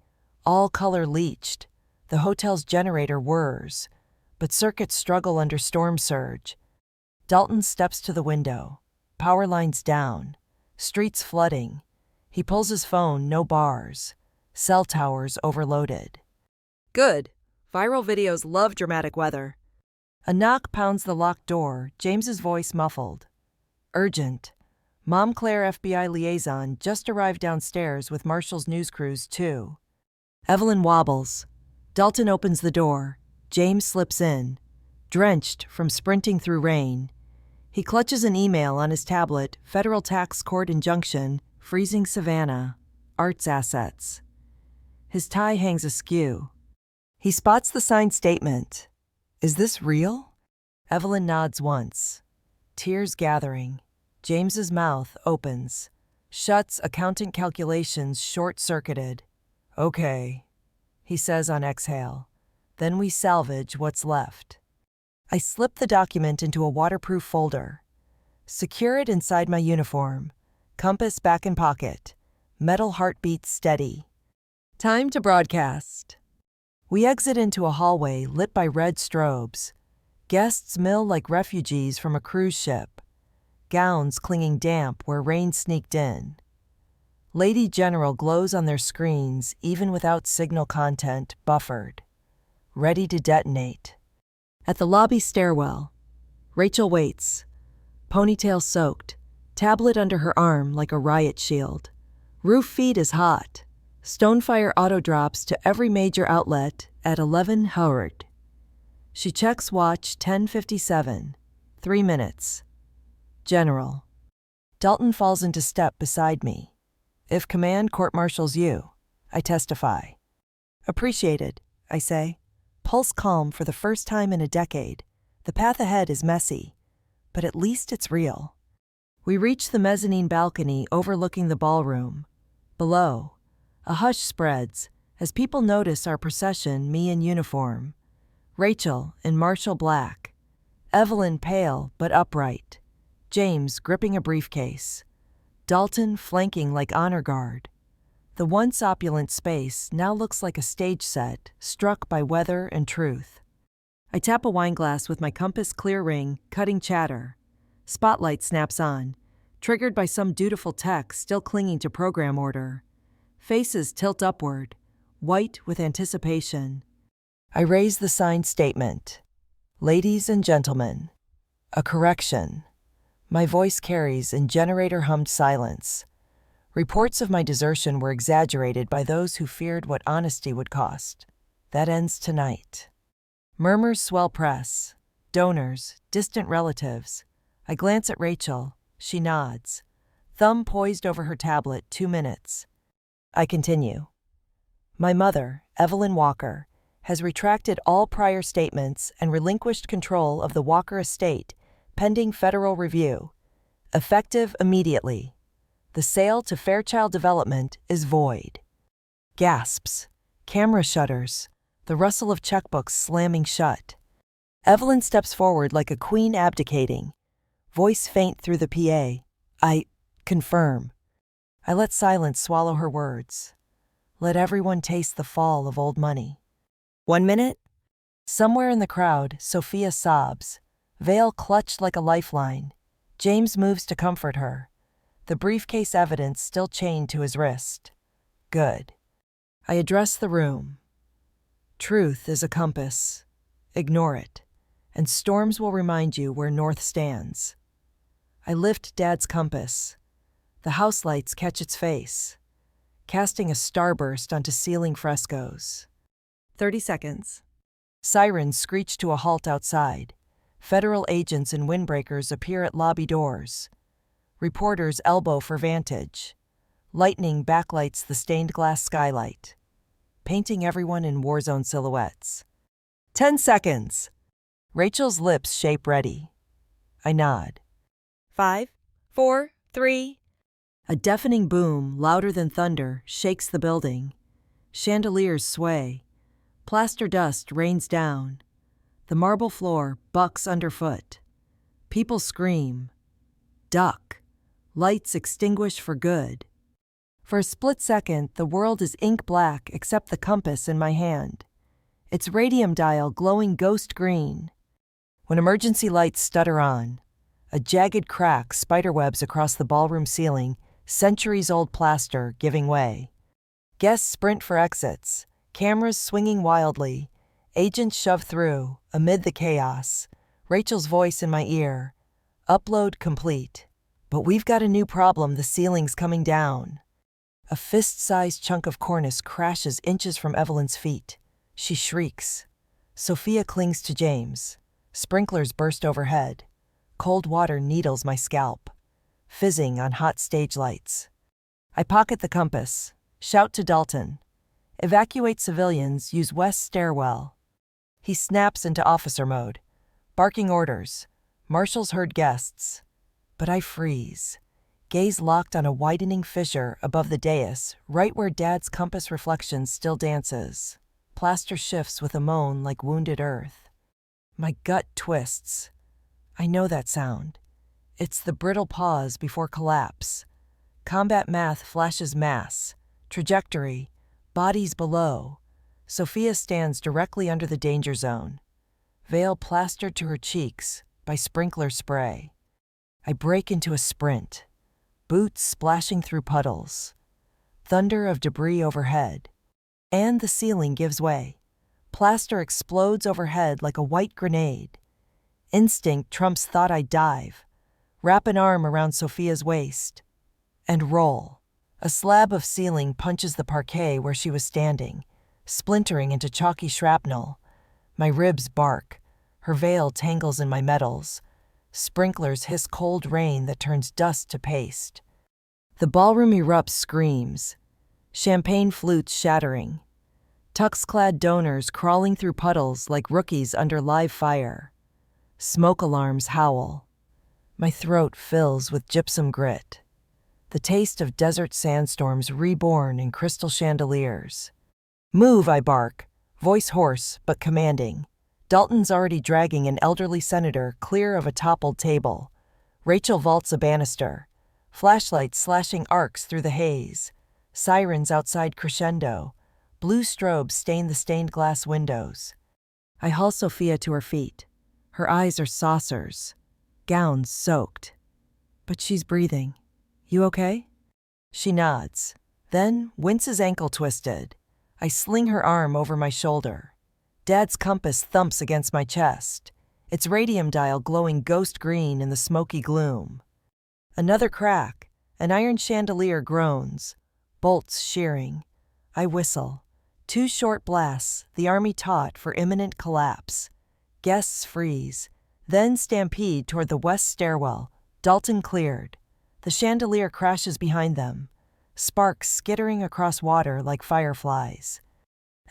all color leached. The hotel's generator whirs, but circuits struggle under storm surge. Dalton steps to the window, power lines down, streets flooding. He pulls his phone, no bars, cell towers overloaded. Good. Viral videos love dramatic weather. A knock pounds the locked door, James's voice muffled. Urgent. Mom Claire FBI liaison just arrived downstairs with Marshall's news crews too. Evelyn wobbles. Dalton opens the door. James slips in, drenched from sprinting through rain. He clutches an email on his tablet, federal tax court injunction, freezing Savannah, arts assets. His tie hangs askew. He spots the signed statement. Is this real? Evelyn nods once. Tears gathering. James's mouth opens. Shuts, accountant calculations short-circuited. Okay, he says on exhale. Then we salvage what's left. I slip the document into a waterproof folder. Secure it inside my uniform. Compass back in pocket. Metal heartbeat steady. Time to broadcast. We exit into a hallway lit by red strobes. Guests mill like refugees from a cruise ship. Gowns clinging damp where rain sneaked in. Lady General glows on their screens even without signal content buffered. Ready to detonate. At the lobby stairwell, Rachel waits. Ponytail soaked, tablet under her arm like a riot shield. Roof feed is hot. Stonefire auto drops to every major outlet at 11 Howard. She checks watch 10:57. 3 minutes. General. Dalton falls into step beside me. If command court-martials you, I testify. Appreciated, I say. Pulse calm for the first time in a decade. The path ahead is messy, but at least it's real. We reach the mezzanine balcony overlooking the ballroom. Below, a hush spreads as people notice our procession, me in uniform. Rachel in martial black. Evelyn pale but upright. James gripping a briefcase. Dalton flanking like honor guard. The once opulent space now looks like a stage set struck by weather and truth. I tap a wineglass with my compass clear ring, cutting chatter. Spotlight snaps on, triggered by some dutiful tech still clinging to program order. Faces tilt upward, white with anticipation. I raise the signed statement. Ladies and gentlemen, a correction. My voice carries in generator-hummed silence. Reports of my desertion were exaggerated by those who feared what honesty would cost. That ends tonight. Murmurs swell press. Donors, distant relatives. I glance at Rachel. She nods. Thumb poised over her tablet, 2 minutes. I continue. My mother, Evelyn Walker, has retracted all prior statements and relinquished control of the Walker estate, pending federal review. Effective immediately. The sale to Fairchild Development is void. Gasps. Camera shutters. The rustle of checkbooks slamming shut. Evelyn steps forward like a queen abdicating. Voice faint through the PA. I confirm. I let silence swallow her words. Let everyone taste the fall of old money. 1 minute? Somewhere in the crowd, Sophia sobs. Veil clutched like a lifeline. James moves to comfort her. The briefcase evidence still chained to his wrist. Good. I address the room. Truth is a compass. Ignore it, and storms will remind you where north stands. I lift Dad's compass. The house lights catch its face, casting a starburst onto ceiling frescoes. 30 seconds. Sirens screech to a halt outside. Federal agents in windbreakers appear at lobby doors. Reporters elbow for vantage. Lightning backlights the stained glass skylight, painting everyone in war-zone silhouettes. 10 seconds. Rachel's lips shape ready. I nod. 5, 4, 3. A deafening boom, louder than thunder, shakes the building. Chandeliers sway. Plaster dust rains down. The marble floor bucks underfoot. People scream. Duck. Lights extinguish for good. For a split second, the world is ink black except the compass in my hand. Its radium dial glowing ghost green. When emergency lights stutter on, a jagged crack spiderwebs across the ballroom ceiling, centuries-old plaster giving way. Guests sprint for exits, cameras swinging wildly. Agents shove through, amid the chaos. Rachel's voice in my ear. Upload complete. But we've got a new problem, the ceiling's coming down. A fist-sized chunk of cornice crashes inches from Evelyn's feet. She shrieks. Sophia clings to James. Sprinklers burst overhead. Cold water needles my scalp, fizzing on hot stage lights. I pocket the compass, shout to Dalton. Evacuate civilians, use west stairwell. He snaps into officer mode, barking orders. Marshals herd guests. But I freeze, gaze locked on a widening fissure above the dais, right where Dad's compass reflection still dances. Plaster shifts with a moan like wounded earth. My gut twists. I know that sound. It's the brittle pause before collapse. Combat math flashes mass, trajectory, bodies below. Sophia stands directly under the danger zone, veil plastered to her cheeks by sprinkler spray. I break into a sprint, boots splashing through puddles, thunder of debris overhead, and the ceiling gives way. Plaster explodes overhead like a white grenade. Instinct trumps thought. I dive, wrap an arm around Sophia's waist, and roll. A slab of ceiling punches the parquet where she was standing, splintering into chalky shrapnel. My ribs bark. Her veil tangles in my metals. Sprinklers hiss cold rain that turns dust to paste. The ballroom erupts screams, champagne flutes shattering, tux-clad donors crawling through puddles like rookies under live fire. Smoke alarms howl. My throat fills with gypsum grit, the taste of desert sandstorms reborn in crystal chandeliers. Move, I bark, voice hoarse but commanding. Dalton's already dragging an elderly senator clear of a toppled table. Rachel vaults a banister, flashlights slashing arcs through the haze. Sirens outside crescendo. Blue strobes stain the stained glass windows. I haul Sophia to her feet. Her eyes are saucers, gowns soaked. But she's breathing. You okay? She nods, then winces ankle twisted. I sling her arm over my shoulder. Dad's compass thumps against my chest, its radium dial glowing ghost green in the smoky gloom. Another crack, an iron chandelier groans, bolts shearing. I whistle. 2 short blasts, the army taut for imminent collapse. Guests freeze, then stampede toward the west stairwell. Dalton cleared. The chandelier crashes behind them, sparks skittering across water like fireflies.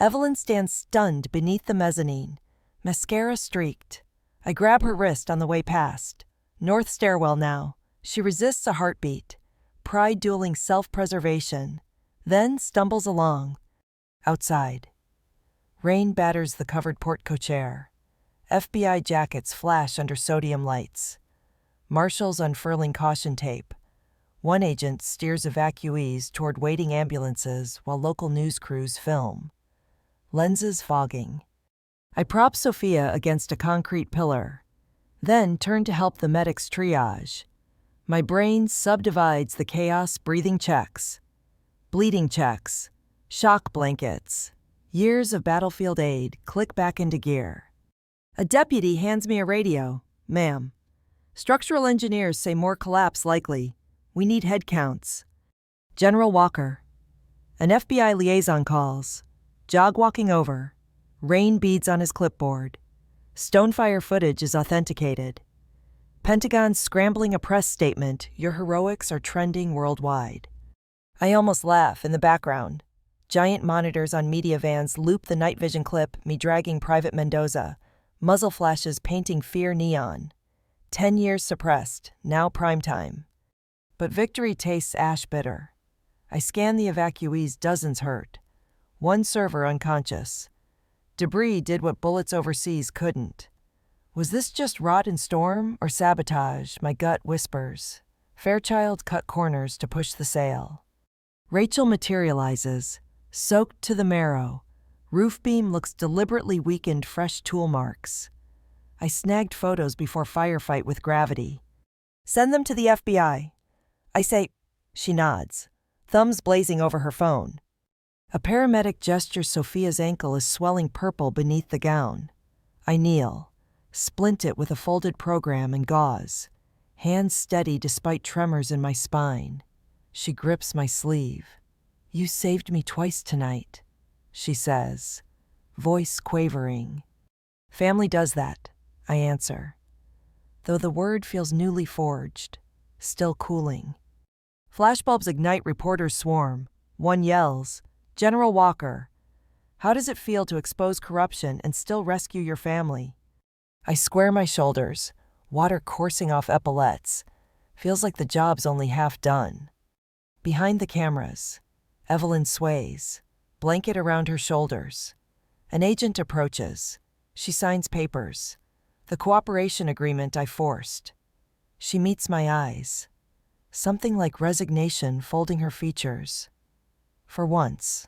Evelyn stands stunned beneath the mezzanine, mascara streaked. I grab her wrist on the way past. North stairwell now. She resists a heartbeat, pride dueling self-preservation, then stumbles along. Outside. Rain batters the covered porte-cochere. FBI jackets flash under sodium lights. Marshals unfurling caution tape. One agent steers evacuees toward waiting ambulances while local news crews film. Lenses fogging. I prop Sophia against a concrete pillar, then turn to help the medics triage. My brain subdivides the chaos breathing checks, bleeding checks, shock blankets. Years of battlefield aid click back into gear. A deputy hands me a radio. Ma'am. Structural engineers say more collapse likely. We need head counts. General Walker. An FBI liaison calls. Jog walking over. Rain beads on his clipboard. Stonefire footage is authenticated. Pentagon scrambling a press statement. Your heroics are trending worldwide. I almost laugh in the background. Giant monitors on media vans loop the night vision clip, me dragging Private Mendoza. Muzzle flashes painting fear neon. 10 years suppressed, now prime time. But victory tastes ash bitter. I scan the evacuees, dozens hurt. One server unconscious. Debris did what bullets overseas couldn't. Was this just rot and storm or sabotage? My gut whispers. Fairchild cut corners to push the sail. Rachel materializes, soaked to the marrow. Roof beam looks deliberately weakened, fresh tool marks. I snagged photos before firefight with gravity. Send them to the FBI. I say. She nods, thumbs blazing over her phone. A paramedic gestures. Sophia's ankle is swelling purple beneath the gown. I kneel, splint it with a folded program and gauze, hands steady despite tremors in my spine. She grips my sleeve. You saved me twice tonight, she says, voice quavering. Family does that, I answer, though the word feels newly forged, still cooling. Flashbulbs ignite, reporters swarm. One yells, General Walker, how does it feel to expose corruption and still rescue your family? I square my shoulders, water coursing off epaulets. Feels like the job's only half done. Behind the cameras, Evelyn sways, blanket around her shoulders. An agent approaches. She signs papers. The cooperation agreement I forced. She meets my eyes. Something like resignation folding her features. For once.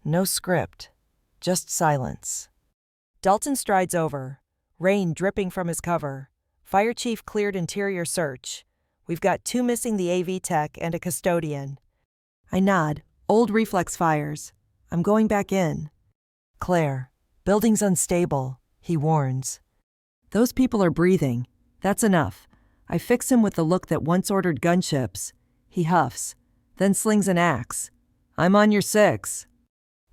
No script, just silence. Dalton strides over, rain dripping from his cover. Fire chief cleared interior search. We've got 2 missing, the AV tech and a custodian. I nod, old reflex fires. I'm going back in. Claire, building's unstable, he warns. Those people are breathing. That's enough. I fix him with the look that once ordered gunships. He huffs, then slings an axe. I'm on your 6.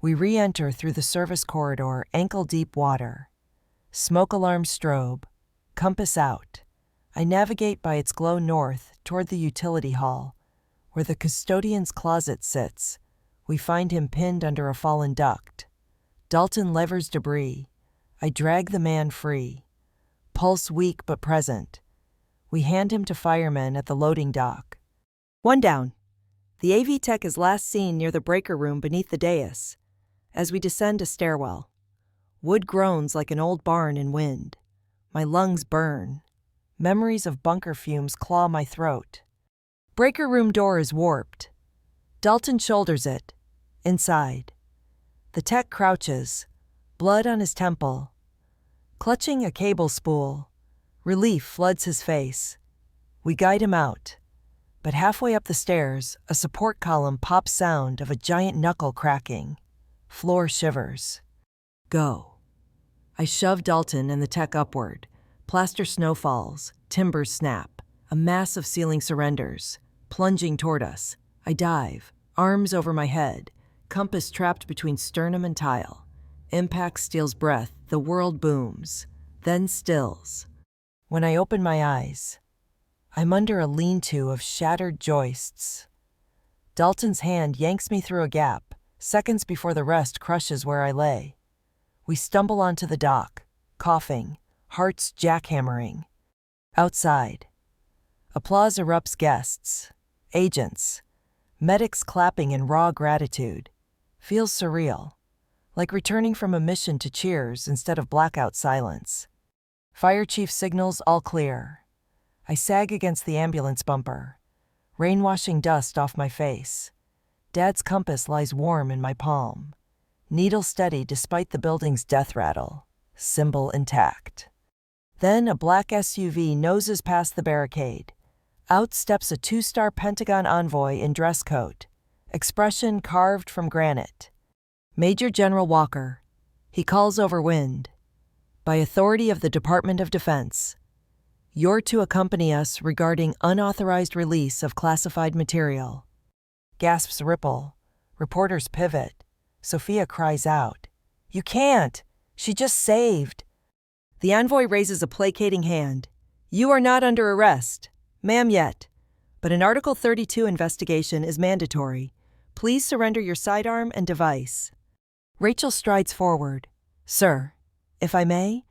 We re-enter through the service corridor, ankle-deep water. Smoke alarm strobe. Compass out. I navigate by its glow north toward the utility hall, where the custodian's closet sits. We find him pinned under a fallen duct. Dalton levers debris. I drag the man free. Pulse weak but present. We hand him to firemen at the loading dock. One down. The AV tech is last seen near the breaker room beneath the dais. As we descend a stairwell, wood groans like an old barn in wind. My lungs burn. Memories of bunker fumes claw my throat. Breaker room door is warped. Dalton shoulders it. Inside. The tech crouches, blood on his temple. Clutching a cable spool. Relief floods his face. We guide him out. But halfway up the stairs, a support column pops sound of a giant knuckle cracking. Floor shivers. Go. I shove Dalton and the tech upward. Plaster snowfalls, timbers snap. A mass of ceiling surrenders, plunging toward us. I dive, arms over my head, compass trapped between sternum and tile. Impact steals breath, the world booms, then stills. When I open my eyes, I'm under a lean-to of shattered joists. Dalton's hand yanks me through a gap, Seconds before the rest crushes where I lay. We stumble onto the dock, coughing, hearts jackhammering. Outside. Applause erupts guests, agents, medics clapping in raw gratitude. Feels surreal. Like returning from a mission to cheers instead of blackout silence. Fire chief signals all clear. I sag against the ambulance bumper, rain washing dust off my face. Dad's compass lies warm in my palm. Needle steady despite the building's death rattle. Symbol intact. Then a black SUV noses past the barricade. Out steps a 2-star Pentagon envoy in dress coat. Expression carved from granite. Major General Walker. He calls over wind. By authority of the Department of Defense. You're to accompany us regarding unauthorized release of classified material. Gasps ripple. Reporters pivot. Sophia cries out. You can't! She just saved! The envoy raises a placating hand. You are not under arrest, ma'am, yet. But an Article 32 investigation is mandatory. Please surrender your sidearm and device. Rachel strides forward. Sir, if I may?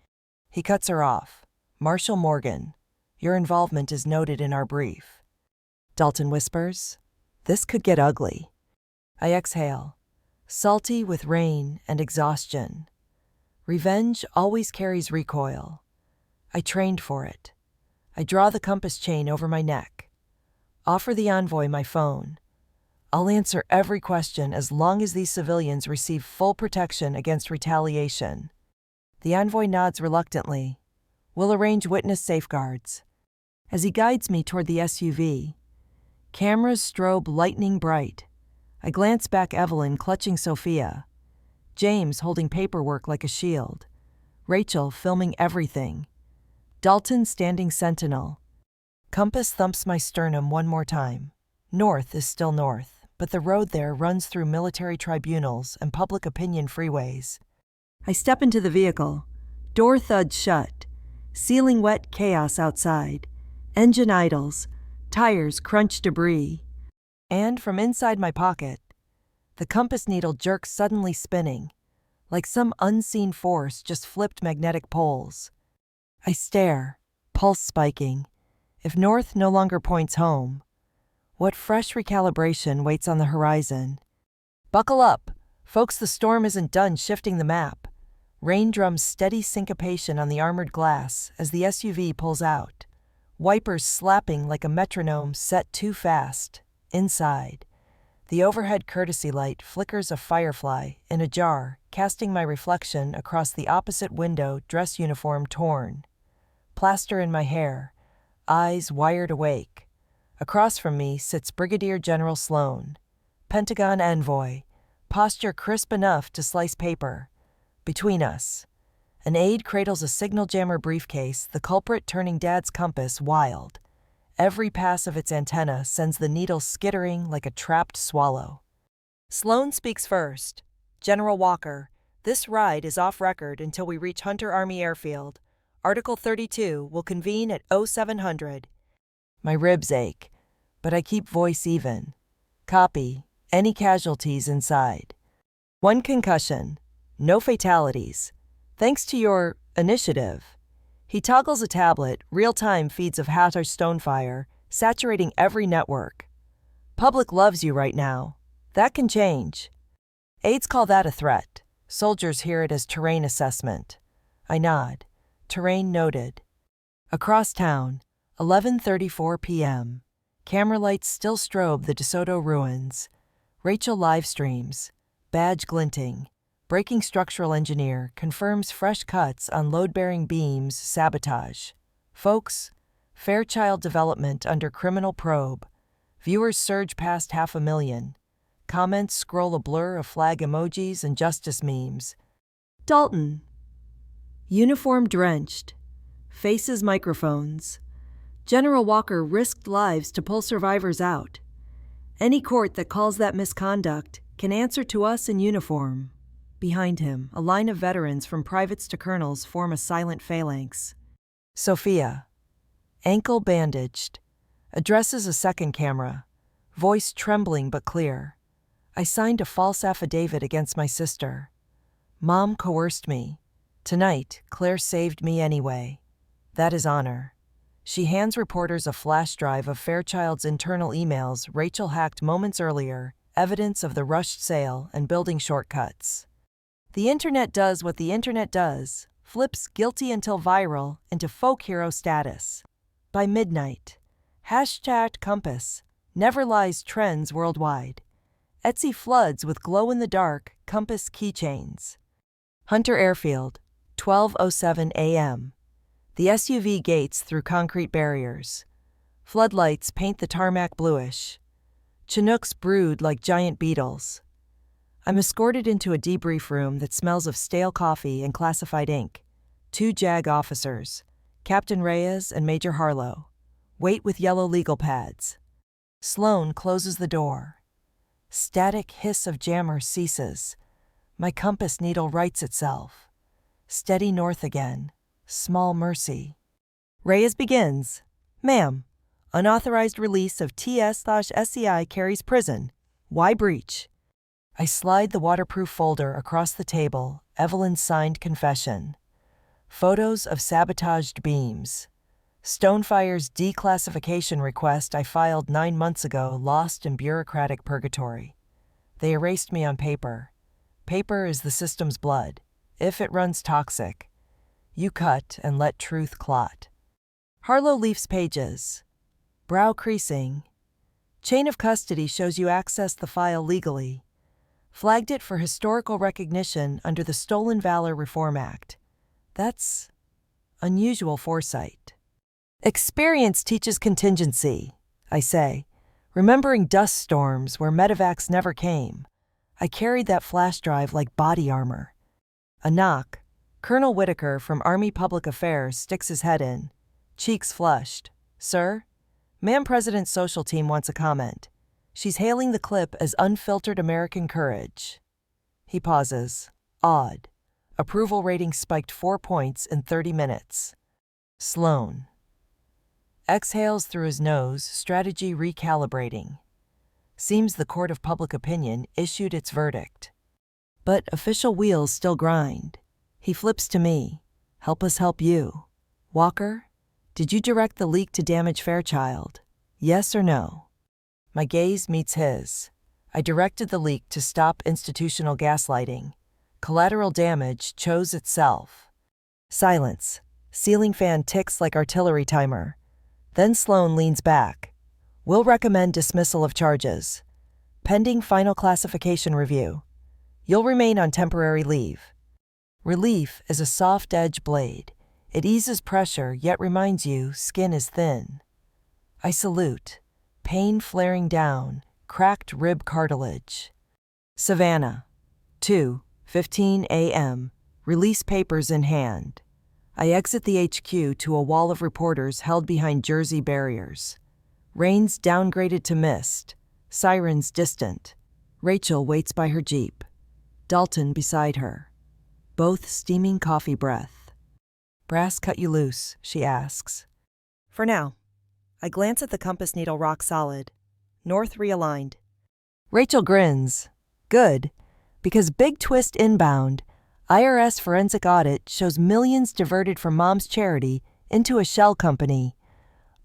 He cuts her off. Marshal Morgan, your involvement is noted in our brief. Dalton whispers, this could get ugly. I exhale, salty with rain and exhaustion. Revenge always carries recoil. I trained for it. I draw the compass chain over my neck. Offer the envoy my phone. I'll answer every question as long as these civilians receive full protection against retaliation. The envoy nods reluctantly. We'll arrange witness safeguards. As he guides me toward the SUV, cameras strobe lightning bright. I glance back Evelyn clutching Sophia. James holding paperwork like a shield. Rachel filming everything. Dalton standing sentinel. Compass thumps my sternum one more time. North is still north, but the road there runs through military tribunals and public opinion freeways. I step into the vehicle. Door thuds shut. Ceiling wet chaos outside. Engine idles. Tires crunch debris. And from inside my pocket, the compass needle jerks suddenly spinning, like some unseen force just flipped magnetic poles. I stare, pulse spiking. If north no longer points home, what fresh recalibration waits on the horizon? Buckle up, folks, the storm isn't done shifting the map. Rain drums steady syncopation on the armored glass as the SUV pulls out. Wipers slapping like a metronome set too fast. Inside, the overhead courtesy light flickers a firefly in a jar, casting my reflection across the opposite window, dress uniform torn. Plaster in my hair, eyes wired awake. Across from me sits Brigadier General Sloan, Pentagon envoy, posture crisp enough to slice paper. Between us, an aide cradles a signal jammer briefcase, the culprit turning Dad's compass wild. Every pass of its antenna sends the needle skittering like a trapped swallow. Sloan speaks first. General Walker, this ride is off record until we reach Hunter Army Airfield. Article 32 will convene at 0700. My ribs ache, but I keep voice even. Copy. Any casualties inside? 1 concussion. No fatalities. Thanks to your initiative. He toggles a tablet, real-time feeds of Hatter Stonefire, saturating every network. Public loves you right now. That can change. Aides call that a threat. Soldiers hear it as terrain assessment. I nod. Terrain noted. Across town, 11:34 p.m. Camera lights still strobe the DeSoto ruins. Rachel live streams. Badge glinting. Breaking structural engineer confirms fresh cuts on load-bearing beams sabotage. Folks, Fairchild development under criminal probe. Viewers surge past 500,000. Comments scroll a blur of flag emojis and justice memes. Dalton. Uniform drenched. Faces microphones. General Walker risked lives to pull survivors out. Any court that calls that misconduct can answer to us in uniform. Behind him, a line of veterans from privates to colonels form a silent phalanx. Sophia, ankle bandaged, addresses a second camera, voice trembling but clear. I signed a false affidavit against my sister. Mom coerced me. Tonight, Claire saved me anyway. That is honor. She hands reporters a flash drive of Fairchild's internal emails Rachel hacked moments earlier, evidence of the rushed sale and building shortcuts. The internet does what the internet does, flips guilty until viral into folk hero status. By midnight, #Compass never lies trends worldwide. Etsy floods with glow-in-the-dark Compass keychains. Hunter Airfield, 12:07 a.m. The SUV gates through concrete barriers. Floodlights paint the tarmac bluish. Chinooks brood like giant beetles. I'm escorted into a debrief room that smells of stale coffee and classified ink. 2 JAG officers, Captain Reyes and Major Harlow, wait with yellow legal pads. Sloan closes the door. Static hiss of jammer ceases. My compass needle rights itself. Steady north again. Small mercy. Reyes begins. Ma'am, unauthorized release of TS/SCI carries prison. Why breach? I slide the waterproof folder across the table, Evelyn's signed confession. Photos of sabotaged beams. Stonefire's declassification request I filed 9 months ago lost in bureaucratic purgatory. They erased me on paper. Paper is the system's blood. If it runs toxic, you cut and let truth clot. Harlow leafs pages. Brow creasing. Chain of custody shows you accessed the file legally. Flagged it for historical recognition under the Stolen Valor Reform Act. That's unusual foresight. Experience teaches contingency, I say, remembering dust storms where medevacs never came. I carried that flash drive like body armor. A knock. Colonel Whitaker from Army Public Affairs sticks his head in, cheeks flushed. Sir? Ma'am, President's social team wants a comment. She's hailing the clip as unfiltered American courage. He pauses. Odd. Approval rating spiked 4 points in 30 minutes. Sloan exhales through his nose, strategy recalibrating. Seems the court of public opinion issued its verdict. But official wheels still grind. He flips to me. Help us help you. Walker, did you direct the leak to damage Fairchild? Yes or no? My gaze meets his. I directed the leak to stop institutional gaslighting. Collateral damage chose itself. Silence. Ceiling fan ticks like artillery timer. Then Sloan leans back. We'll recommend dismissal of charges. Pending final classification review. You'll remain on temporary leave. Relief is a soft-edge blade. It eases pressure, yet reminds you skin is thin. I salute. Pain flaring down, cracked rib cartilage. Savannah, 2:15 a.m., release papers in hand. I exit the HQ to a wall of reporters held behind Jersey barriers. Rains downgraded to mist, sirens distant. Rachel waits by her Jeep. Dalton beside her. Both steaming coffee breath. Brass cut you loose, she asks. For now. I glance at the compass needle rock solid. North realigned. Rachel grins. Good, because big twist inbound. IRS forensic audit shows millions diverted from Mom's charity into a shell company,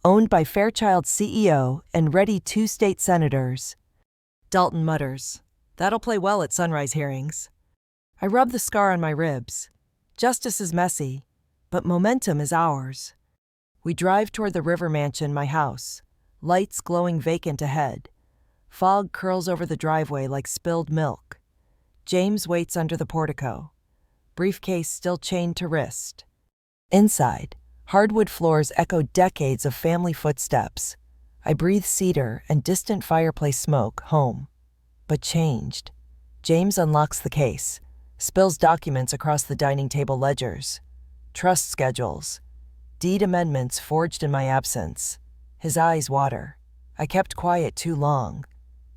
owned by Fairchild's CEO and ready 2 state senators. Dalton mutters. That'll play well at sunrise hearings. I rub the scar on my ribs. Justice is messy, but momentum is ours. We drive toward the river mansion, my house, lights glowing vacant ahead. Fog curls over the driveway like spilled milk. James waits under the portico, briefcase still chained to wrist. Inside, hardwood floors echo decades of family footsteps. I breathe cedar and distant fireplace smoke, home. But changed. James unlocks the case, spills documents across the dining table ledgers. Trust schedules. Deed amendments forged in my absence. His eyes water. I kept quiet too long.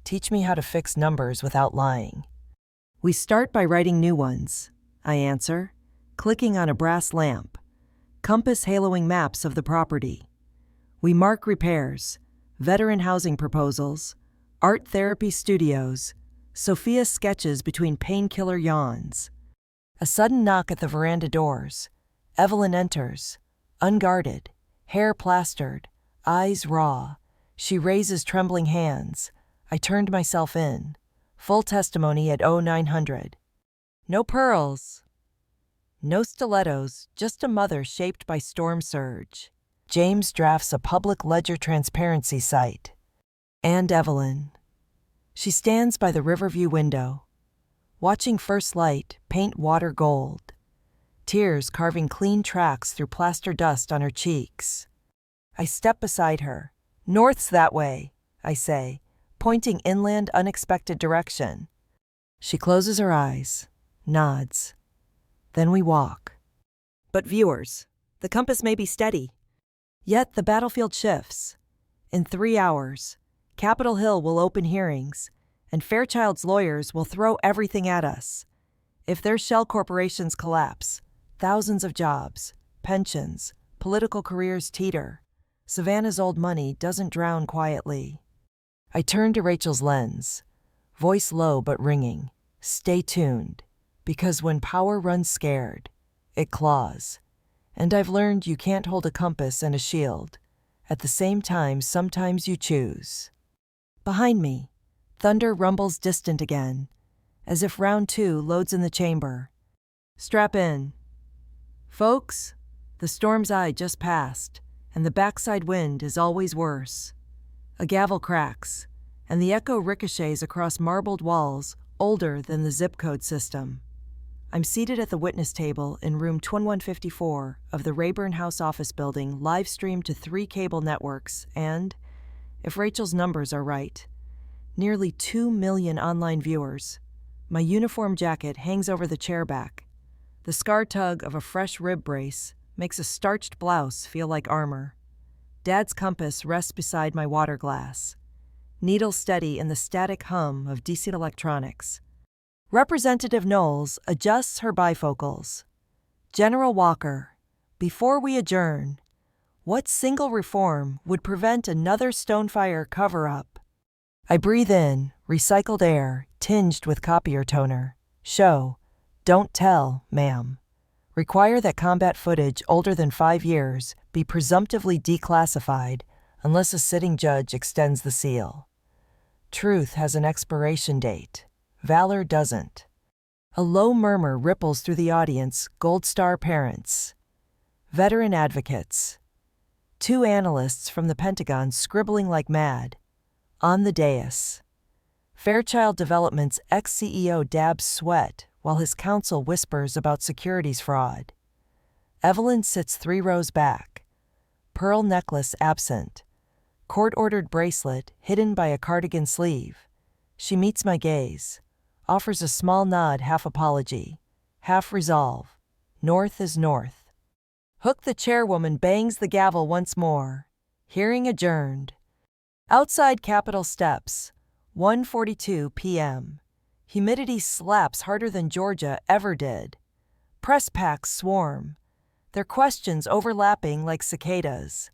Teach me how to fix numbers without lying. We start by writing new ones, I answer, clicking on a brass lamp. Compass haloing maps of the property. We mark repairs, veteran housing proposals, art therapy studios, Sophia sketches between painkiller yawns. A sudden knock at the veranda doors. Evelyn enters, unguarded, hair plastered, eyes raw. She raises trembling hands. I turned myself in. Full testimony at 0900. No pearls. No stilettos, just a mother shaped by storm surge. James drafts a public ledger transparency site. And Evelyn. She stands by the Riverview window, watching first light paint water gold, tears carving clean tracks through plaster dust on her cheeks. I step beside her. North's that way, I say, pointing inland unexpected direction. She closes her eyes, nods. Then we walk. But viewers, the compass may be steady. Yet the battlefield shifts. In 3 hours, Capitol Hill will open hearings, and Fairchild's lawyers will throw everything at us. If their shell corporations collapse, thousands of jobs, pensions, political careers teeter. Savannah's old money doesn't drown quietly. I turn to Rachel's lens, voice low but ringing. Stay tuned, because when power runs scared, it claws. And I've learned you can't hold a compass and a shield. At the same time, sometimes you choose. Behind me, thunder rumbles distant again, as if round 2 loads in the chamber. Strap in. Folks, the storm's eye just passed, and the backside wind is always worse. A gavel cracks, and the echo ricochets across marbled walls older than the zip code system. I'm seated at the witness table in room 2154 of the Rayburn House office building, live streamed to 3 cable networks, and, if Rachel's numbers are right, nearly 2 million online viewers. My uniform jacket hangs over the chair back. The scar tug of a fresh rib brace makes a starched blouse feel like armor. Dad's compass rests beside my water glass, needle steady in the static hum of DC electronics. Representative Knowles adjusts her bifocals. General Walker, before we adjourn, what single reform would prevent another Stonefire cover-up? I breathe in, recycled air, tinged with copier toner. Show, don't tell, ma'am. Require that combat footage older than 5 years be presumptively declassified unless a sitting judge extends the seal. Truth has an expiration date. Valor doesn't. A low murmur ripples through the audience. Gold Star parents, veteran advocates, 2 analysts from the Pentagon scribbling like mad. On the dais, Fairchild Development's ex-CEO dabs sweat while his counsel whispers about securities fraud. Evelyn sits 3 rows back, pearl necklace absent, court-ordered bracelet hidden by a cardigan sleeve. She meets my gaze, offers a small nod, half apology, half resolve. North is north. Hook the chairwoman bangs the gavel once more. Hearing adjourned. Outside Capitol steps, 1:42 p.m. Humidity slaps harder than Georgia ever did. Press packs swarm, their questions overlapping like cicadas.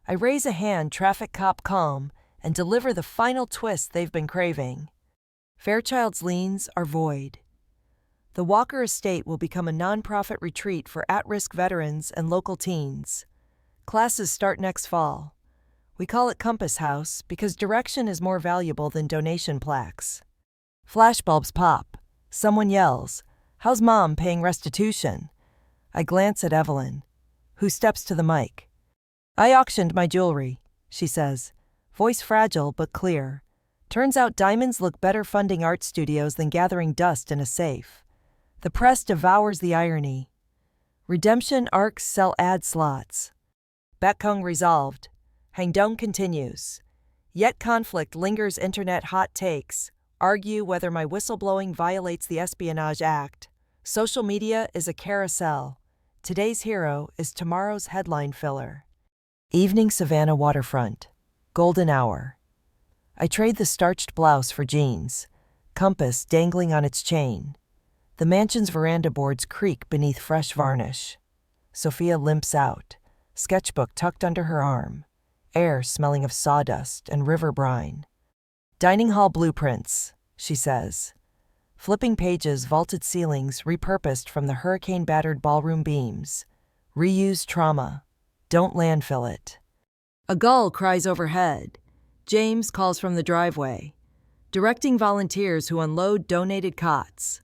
I raise a hand, traffic cop calm, and deliver the final twist they've been craving. Fairchild's liens are void. The Walker estate will become a nonprofit retreat for at-risk veterans and local teens. Classes start next fall. We call it Compass House because direction is more valuable than donation plaques. Flashbulbs pop. Someone yells, "How's Mom paying restitution?" I glance at Evelyn, who steps to the mic. "I auctioned my jewelry," she says, voice fragile but clear. Turns out diamonds look better funding art studios than gathering dust in a safe. The press devours the irony. Redemption arcs sell ad slots. Batkong resolved. Hangdong continues. Yet conflict lingers. Internet hot takes argue whether my whistleblowing violates the Espionage Act. Social media is a carousel. Today's hero is tomorrow's headline filler. Evening Savannah waterfront. Golden hour. I trade the starched blouse for jeans, compass dangling on its chain. The mansion's veranda boards creak beneath fresh varnish. Sophia limps out, sketchbook tucked under her arm, air smelling of sawdust and river brine. Dining hall blueprints, she says. Flipping pages, vaulted ceilings repurposed from the hurricane-battered ballroom beams. Reuse trauma. Don't landfill it. A gull cries overhead. James calls from the driveway, directing volunteers who unload donated cots.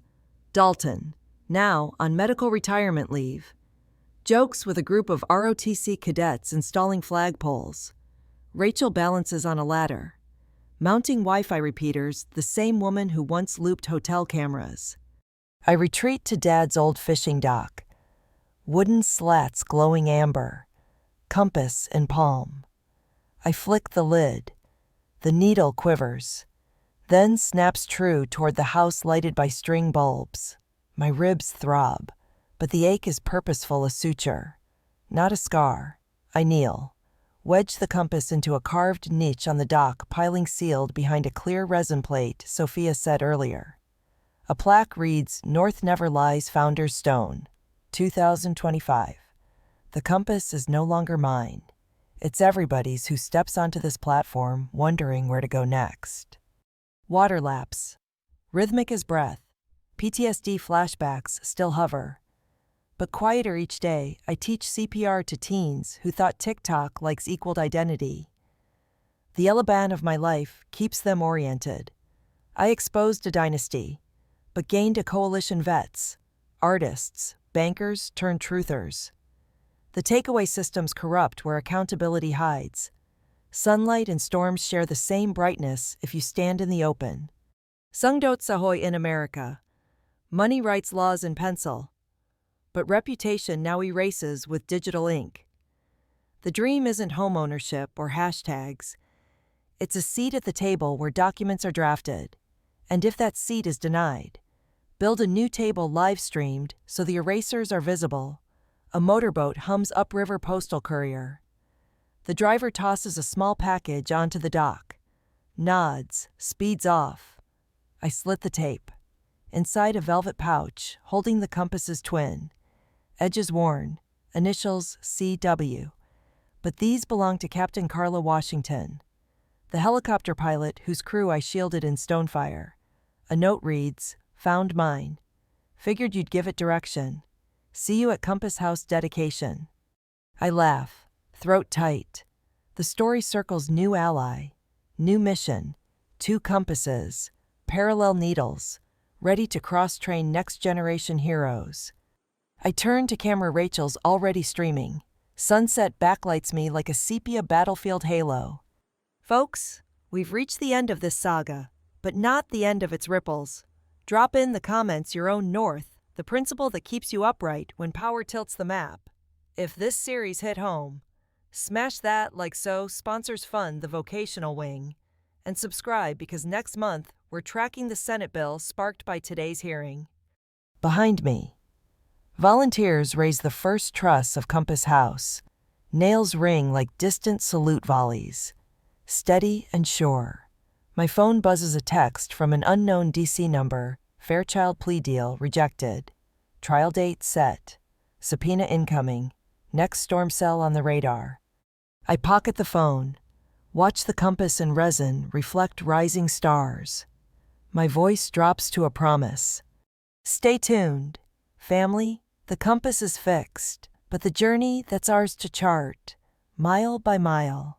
Dalton, now on medical retirement leave, jokes with a group of ROTC cadets installing flagpoles. Rachel balances on a ladder, mounting Wi-Fi repeaters, the same woman who once looped hotel cameras. I retreat to Dad's old fishing dock. Wooden slats glowing amber, compass in palm. I flick the lid. The needle quivers, then snaps true toward the house lighted by string bulbs. My ribs throb, but the ache is purposeful, a suture, not a scar. I kneel, wedge the compass into a carved niche on the dock, piling sealed behind a clear resin plate Sophia said earlier. A plaque reads, North Never Lies, Founder's Stone, 2025. The compass is no longer mine. It's everybody's who steps onto this platform wondering where to go next. Water lapse. Rhythmic as breath. PTSD flashbacks still hover. But quieter each day, I teach CPR to teens who thought TikTok likes equaled identity. The Elaban of my life keeps them oriented. I exposed a dynasty, but gained a coalition vets, artists, bankers turned truthers. The takeaway system's corrupt where accountability hides. Sunlight and storms share the same brightness if you stand in the open. Sungdot Sahoy in America. Money writes laws in pencil, but reputation now erases with digital ink. The dream isn't homeownership or hashtags. It's a seat at the table where documents are drafted. And if that seat is denied, build a new table live-streamed so the erasers are visible. A motorboat hums upriver postal courier. The driver tosses a small package onto the dock. Nods, speeds off. I slit the tape. Inside a velvet pouch, holding the compass's twin. Edges worn, initials CW. But these belong to Captain Carla Washington, the helicopter pilot whose crew I shielded in Stonefire. A note reads, Found mine. Figured you'd give it direction. See you at Compass House dedication. I laugh, throat tight. The story circles new ally, new mission, 2 compasses, parallel needles, ready to cross-train next-generation heroes. I turn to camera. Rachel's already streaming. Sunset backlights me like a sepia battlefield halo. Folks, we've reached the end of this saga, but not the end of its ripples. Drop in the comments your own North, the principle that keeps you upright when power tilts the map. If this series hit home, smash that like so, sponsors fund the vocational wing, and subscribe because next month we're tracking the Senate bill sparked by today's hearing. Behind me, volunteers raise the first truss of Compass House. Nails ring like distant salute volleys. Steady and sure. My phone buzzes a text from an unknown DC number. Fairchild plea deal rejected. Trial date set. Subpoena incoming. Next storm cell on the radar. I pocket the phone. Watch the compass and resin reflect rising stars. My voice drops to a promise. Stay tuned, family. The compass is fixed, but the journey that's ours to chart, mile by mile.